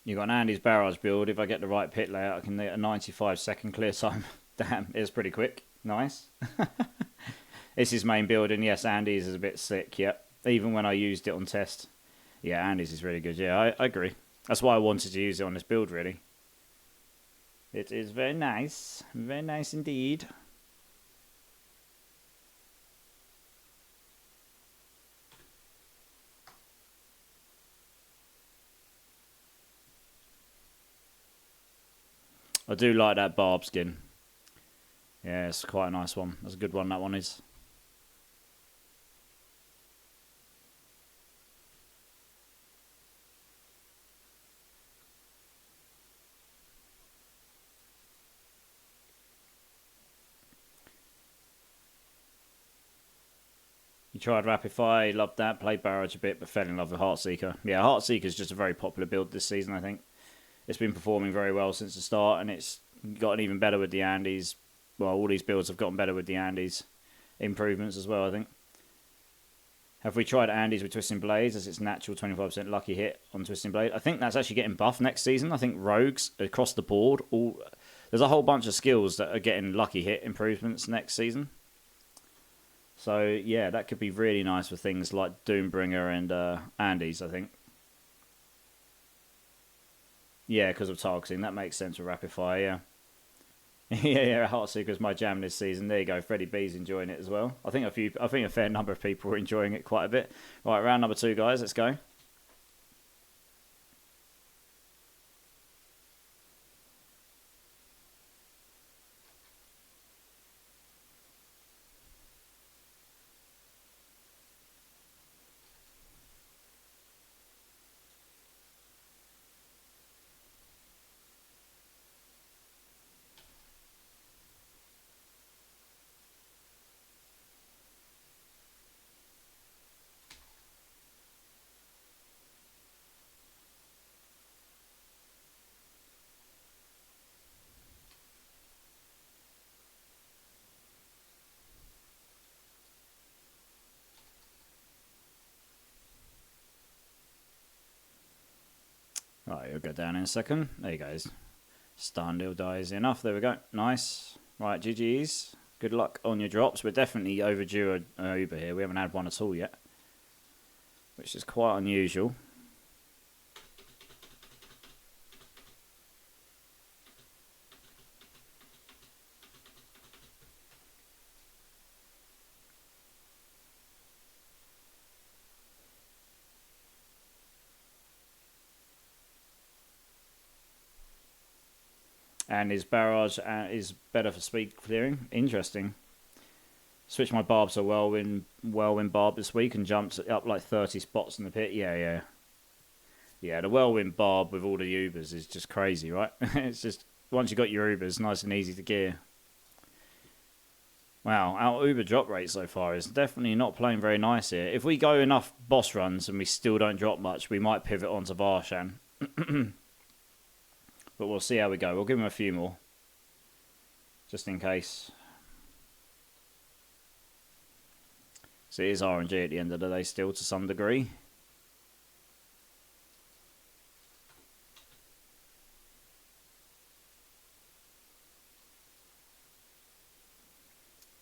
You've got an Andy's Barrage build. If I get the right pit layout, I can get a 95-second clear time. Damn, it's pretty quick. Nice. It's his main build, and yes, Andy's is a bit sick, yep. Even when I used it on test. Yeah, Andy's is really good. Yeah, I agree. That's why I wanted to use it on this build, really. It is very nice. Very nice indeed. I do like that barb skin. Yeah, it's quite a nice one. That's a good one, that one is. You tried Rapify, loved that, played Barrage a bit, but fell in love with Heartseeker. Yeah, Heartseeker is just a very popular build this season, I think. It's been performing very well since the start, and it's gotten even better with the Andes. Well, all these builds have gotten better with the Andes improvements as well, I think. Have we tried Andes with Twisting Blades as its natural 25% lucky hit on Twisting Blade? I think that's actually getting buffed next season. I think Rogues across the board, there's a whole bunch of skills that are getting lucky hit improvements next season. So, yeah, that could be really nice for things like Doombringer and Andes, I think. Yeah, because of targeting. That makes sense with Rapify, yeah. yeah, Heartseeker's my jam this season. There you go. Freddie B's enjoying it as well. I think a fair number of people are enjoying it quite a bit. Right, round number 2, guys. Let's go. Right, you'll go down in a second. There you go. Starndale dies enough. There we go. Nice. Right, GG's. Good luck on your drops. We're definitely overdue an Uber here. We haven't had one at all yet, which is quite unusual. And his barrage is better for speed clearing. Interesting. Switched my barb to Whirlwind barb this week and jumped up like 30 spots in the pit. Yeah. Yeah, the Whirlwind barb with all the Ubers is just crazy, right? It's just, once you got your Ubers, nice and easy to gear. Wow, our Uber drop rate so far is definitely not playing very nice here. If we go enough boss runs and we still don't drop much, we might pivot onto Varshan. But we'll see how we go. We'll give him a few more. Just in case. So it is RNG at the end of the day still to some degree.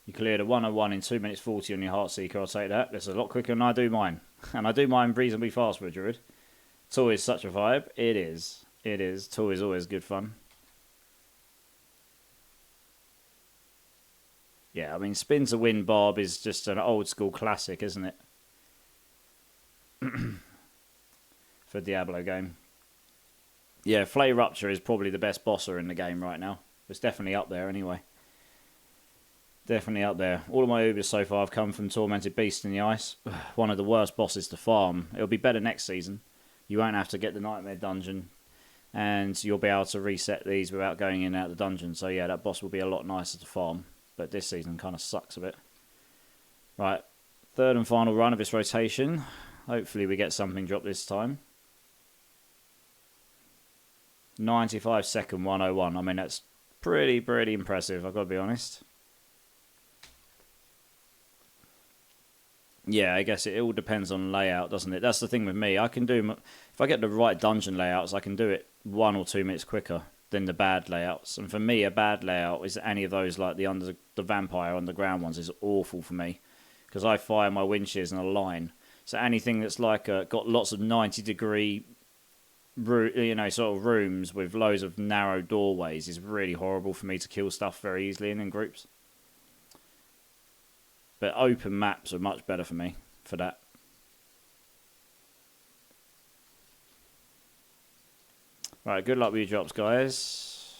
You cleared a 101 in 2 minutes 40 on your Heartseeker, I'll take that. That's a lot quicker than I do mine. And I do mine reasonably fast for a Druid. It's always such a vibe. It is. It is. Tour is always good fun. Yeah, I mean, spin to win Barb is just an old school classic, isn't it? For Diablo game. Yeah, Flay Rupture is probably the best bosser in the game right now. It's definitely up there anyway. Definitely up there. All of my Ubers so far have come from Tormented Beast in the Ice. One of the worst bosses to farm. It'll be better next season. You won't have to get the Nightmare Dungeon. And you'll be able to reset these without going in and out of the dungeon. So yeah, that boss will be a lot nicer to farm. But this season kind of sucks a bit. Right. Third and final run of this rotation. Hopefully we get something dropped this time. 95-second 101. I mean, that's pretty impressive, I've got to be honest. Yeah, I guess it all depends on layout, doesn't it? That's the thing with me. I can do, if I get the right dungeon layouts, I can do it 1 or 2 minutes quicker than the bad layouts. And for me, a bad layout is any of those, like the vampire underground ones, is awful for me because I fire my wind shears in a line. So anything that's like got lots of 90-degree, sort of rooms with loads of narrow doorways is really horrible for me to kill stuff very easily and in groups. But open maps are much better for me for that. Right, good luck with your drops, guys.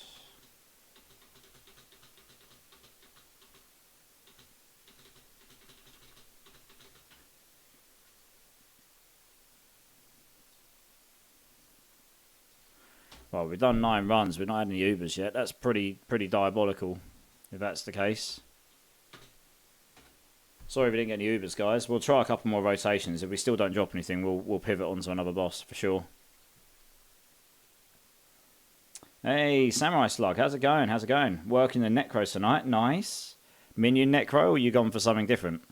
Well, we've done 9 runs. We've not had any Ubers yet. That's pretty diabolical, if that's the case. Sorry we didn't get any Ubers, guys. We'll try a couple more rotations. If we still don't drop anything, we'll pivot onto another boss for sure. Hey, Samurai Slug, how's it going? How's it going? Working the Necro tonight. Nice. Minion Necro, or you gone for something different?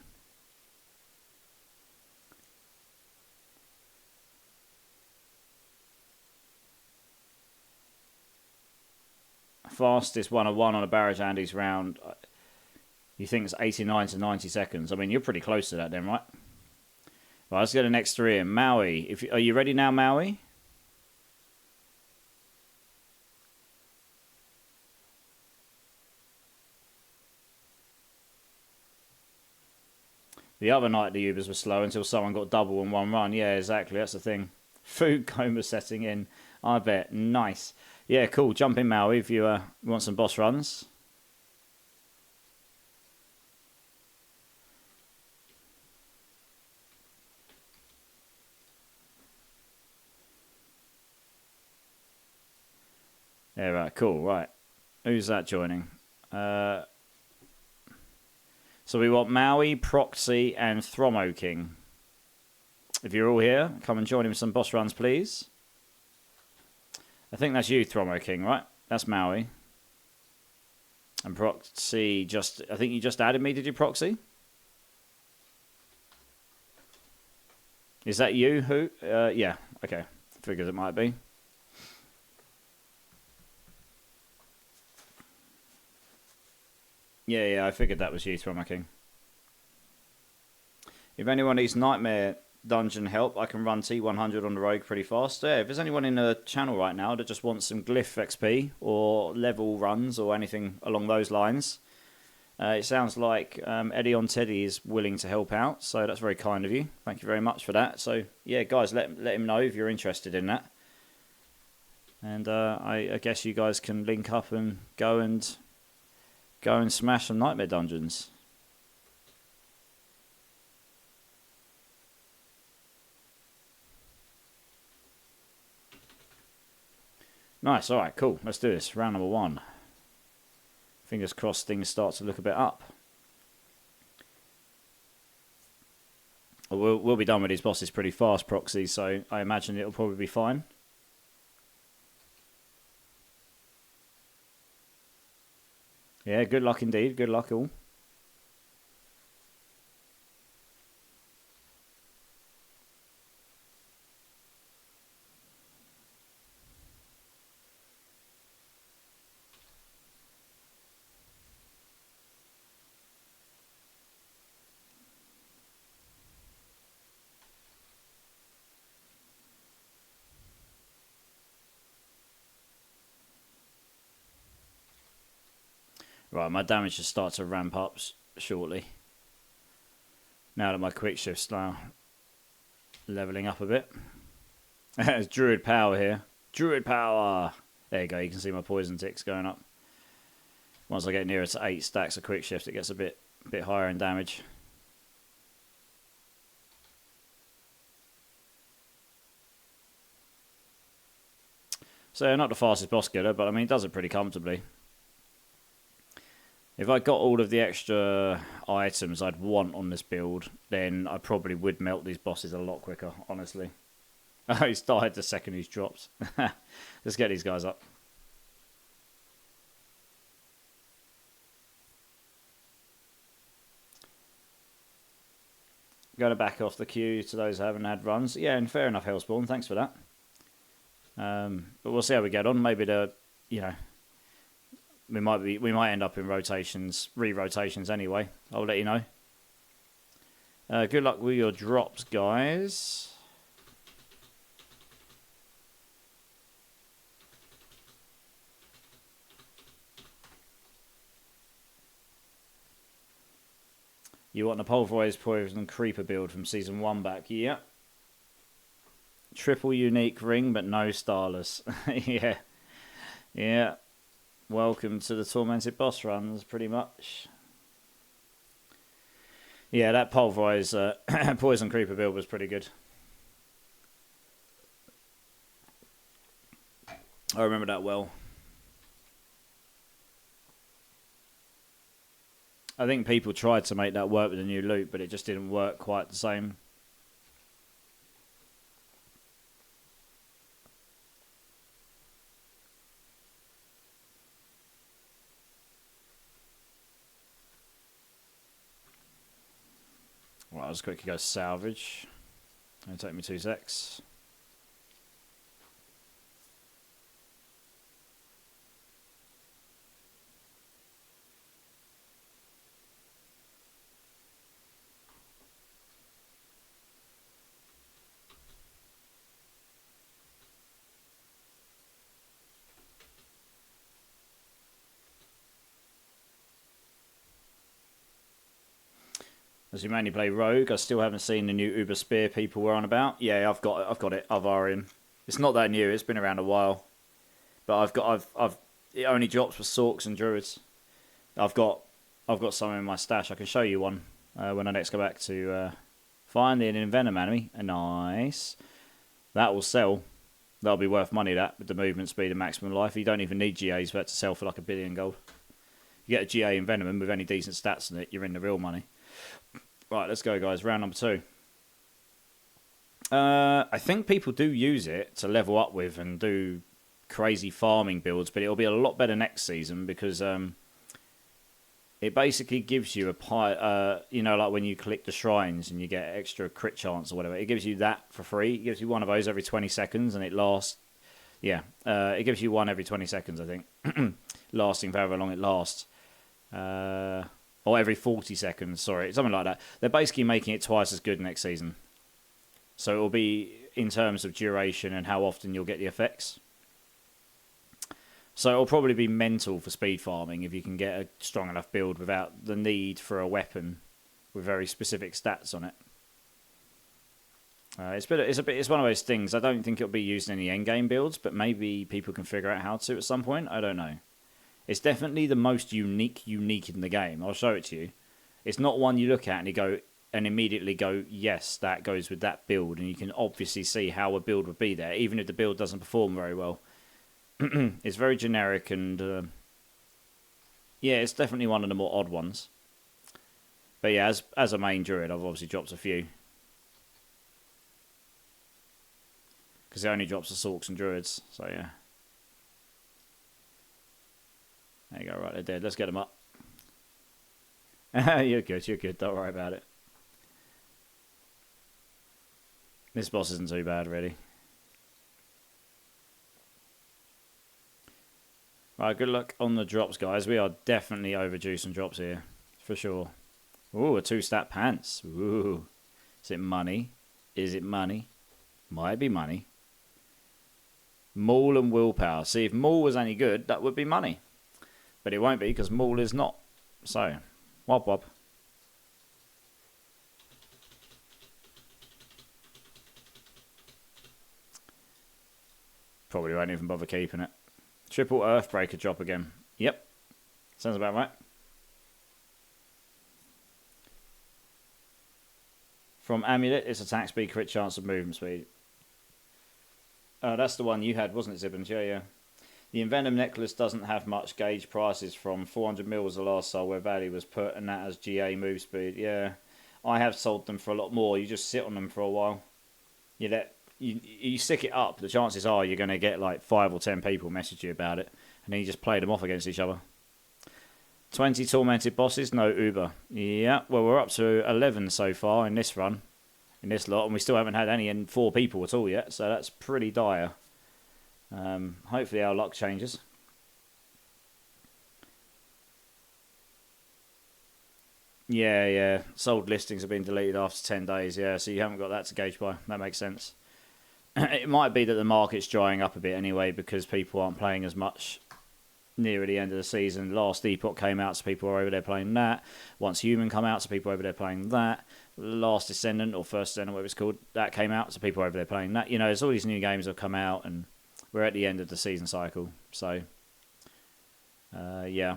Fastest 101 on a Barrage Andy's round. You think it's 89 to 90 seconds. I mean, you're pretty close to that then, right? Right, let's get the next 3 in. Maui. Are you ready now, Maui? The other night the Ubers were slow until someone got double in 1 run. Yeah, exactly. That's the thing. Food coma setting in. I bet. Nice. Yeah, cool. Jump in, Maui, if you want some boss runs. Yeah, right, cool, right. Who's that joining? So we want Maui, Proxy, and Thromo King. If you're all here, come and join him with some boss runs, please. I think that's you, Thromo King, right? That's Maui. And Proxy I think you just added me, did you, Proxy? Is that you? Who? Yeah, okay. Figured it might be. Yeah, I figured that was you, Thromo King. If anyone needs Nightmare Dungeon help, I can run T100 on the rogue pretty fast. Yeah, if there's anyone in the channel right now that just wants some Glyph XP or level runs or anything along those lines, it sounds like Eddie on Teddy is willing to help out, so that's very kind of you. Thank you very much for that. So, yeah, guys, let him know if you're interested in that. And I guess you guys can link up and go and smash some Nightmare Dungeons. Nice, alright, cool. Let's do this. Round number 1. Fingers crossed things start to look a bit up. We'll be done with these bosses pretty fast, Proxy, so I imagine it'll probably be fine. Yeah, good luck indeed. Good luck all. Right, my damage should start to ramp up shortly. Now that my quick shift's now leveling up a bit. It's Druid power here. Druid power! There you go, you can see my poison ticks going up. Once I get nearer to 8 stacks of quick shift, it gets a bit higher in damage. So not the fastest boss getter, but I mean, it does it pretty comfortably. If I got all of the extra items I'd want on this build, then I probably would melt these bosses a lot quicker, honestly. Oh, he's died the second he's dropped. Let's get these guys up. Going to back off the queue to those who haven't had runs. Yeah, and fair enough, Hellspawn. Thanks for that. But we'll see how we get on. Maybe we might end up in rotations, re-rotations anyway. I'll let you know. Good luck with your drops, guys. You want the Pulverized Poison Creeper build from Season 1 back? Yeah. Triple unique ring, but no starless. Yeah. Yeah. Welcome to the Tormented Boss runs, pretty much. Yeah, that Pulverized Poison Creeper build was pretty good. I remember that well. I think people tried to make that work with the new loot, but it just didn't work quite the same. Right, I'll just quickly go salvage. It'll take me 2 secs. As you mainly play Rogue, I still haven't seen the new Uber Spear people were on about. Yeah, I've got it. Alvarian. It's not that new. It's been around a while, but it only drops for Sorks and Druids. I've got some in my stash. I can show you one when I next go back to find an Envenom enemy. Nice. That will sell. That'll be worth money. That with the movement speed and maximum life. You don't even need GAs for that to sell for like 1 billion gold. You get a GA Envenom with any decent stats in it, you're in the real money. Right, let's go, guys. Round number 2. I think people do use it to level up with and do crazy farming builds, but it'll be a lot better next season because it basically gives you a pie. Like when you click the shrines and you get extra crit chance or whatever, it gives you that for free. It gives you one of those every 20 seconds, and it lasts. Yeah, it gives you one every 20 seconds, I think, lasting for however long it lasts. Or every 40 seconds, sorry, something like that. They're basically making it twice as good next season. So it will be in terms of duration and how often you'll get the effects. So it'll probably be mental for speed farming if you can get a strong enough build without the need for a weapon with very specific stats on it. It's one of those things. I don't think it'll be used in any endgame builds, but maybe people can figure out how to at some point. I don't know. It's definitely the most unique in the game. I'll show it to you. It's not one you look at and you go and immediately go, yes, that goes with that build, and you can obviously see how a build would be there, even if the build doesn't perform very well. It's very generic, and yeah, it's definitely one of the more odd ones. But yeah, as a main druid, I've obviously dropped a few. Because it only drops the Sorks and Druids, so yeah. There you go, right, they're dead. Let's get them up. You're good, don't worry about it. This boss isn't too bad, really. Right, good luck on the drops, guys. We are definitely overdue some drops here, for sure. Ooh, a 2-stat pants. Ooh. Is it money? Is it money? Might be money. Maul and Willpower. See, if Maul was any good, that would be money. But it won't be because Maul is not. So, wob wob. Probably won't even bother keeping it. Triple Earthbreaker drop again. Yep. Sounds about right. From Amulet, it's attack speed, crit chance of movement speed. Oh, that's the one you had, wasn't it, Zibbins? Yeah. The Envenom Necklace doesn't have much gauge prices from 400 mil was the last sold where value was put, and that has GA move speed. Yeah, I have sold them for a lot more. You just sit on them for a while. You stick it up. The chances are you're going to get like 5 or 10 people message you about it, and then you just play them off against each other. 20 tormented bosses, no Uber. Yeah, well, we're up to 11 so far in this run, in this lot, and we still haven't had any in 4 people at all yet, so that's pretty dire. Hopefully our luck changes. Yeah. Sold listings have been deleted after 10 days, yeah, so you haven't got that to gauge by. That makes sense. It might be that the market's drying up a bit anyway because people aren't playing as much near the end of the season. Last Epoch came out, so people are over there playing that. Once Human come out, so people are over there playing that. Last Descendant, or First Descendant, whatever it's called, that came out, so people are over there playing that. You know, there's all these new games that have come out, and we're at the end of the season cycle. So, yeah.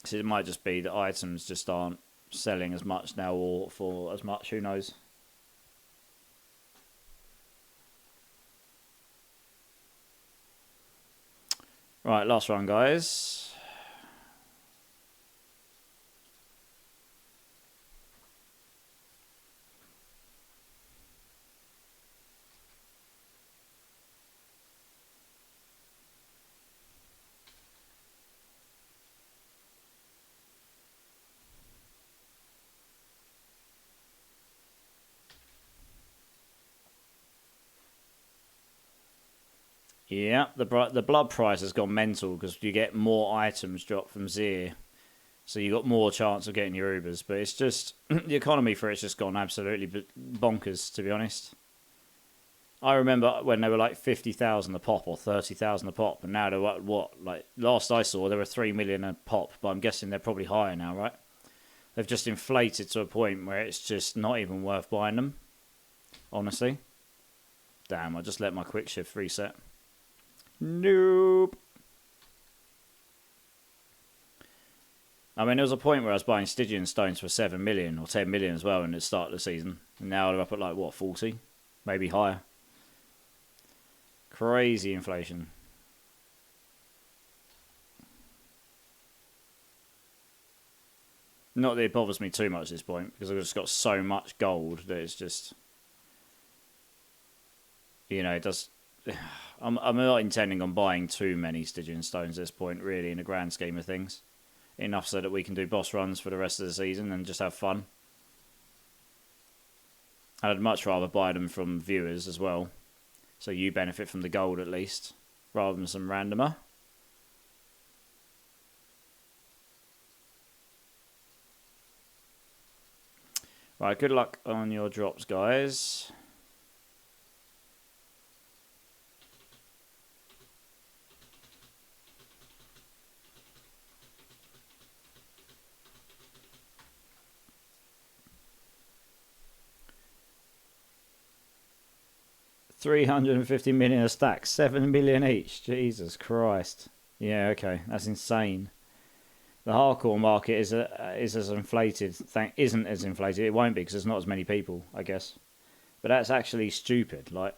So it might just be that items just aren't selling as much now or for as much, who knows. Right, last run, guys. Yeah, the blood price has gone mental because you get more items dropped from Zir. So you got more chance of getting your Ubers. But it's just, the economy for it's just gone absolutely bonkers, to be honest. I remember when they were like 50,000 a pop or 30,000 a pop. And now they're what? Like, last I saw, they were 3 million a pop. But I'm guessing they're probably higher now, right? They've just inflated to a point where it's just not even worth buying them. Honestly. Damn, I just let my quick shift reset. Nope. I mean, there was a point where I was buying Stygian stones for 7 million or 10 million as well in the start of the season. And now they're up at like, what, 40? Maybe higher. Crazy inflation. Not that it bothers me too much at this point, because I've just got so much gold that it's just... You know, it does... I'm not intending on buying too many Stygian stones at this point, really, in the grand scheme of things. Enough so that we can do boss runs for the rest of the season and just have fun. I'd much rather buy them from viewers as well, so you benefit from the gold at least, rather than some randomer. Right, good luck on your drops, guys. $350 million a stack, 7 million each. Jesus Christ. Yeah, okay, that's insane. The hardcore market is as inflated. Isn't as inflated. It won't be because there's not as many people, I guess. But that's actually stupid. Like,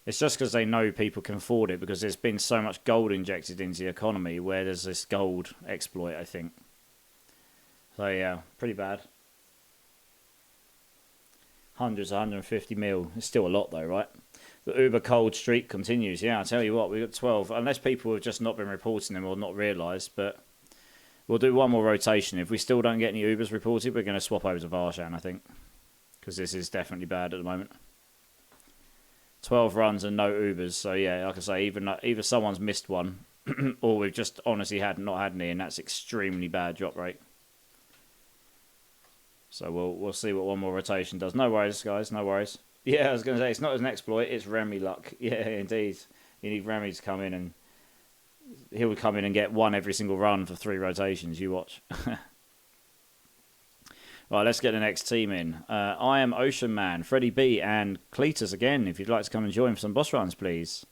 it's just because they know people can afford it because there's been so much gold injected into the economy where there's this gold exploit, I think. So yeah, pretty bad. Hundreds, 150 mil. It's still a lot though, right? The Uber cold streak continues. Yeah, I'll tell you what, we've got 12. Unless people have just not been reporting them or not realised, but we'll do one more rotation. If we still don't get any Ubers reported, we're going to swap over to Varshan, I think. Because this is definitely bad at the moment. 12 runs and no Ubers. So yeah, like I say, either someone's missed one or we've just honestly not had any, and that's extremely bad drop rate. So we'll see what one more rotation does. No worries, guys. No worries. Yeah, I was going to say, it's not as an exploit. It's Remy luck. Yeah, indeed. You need Remy to come in and he would come in and get one every single run for 3 rotations. You watch. Right, let's get the next team in. I am Ocean Man, Freddie B, and Cletus again. If you'd like to come and join for some boss runs, please.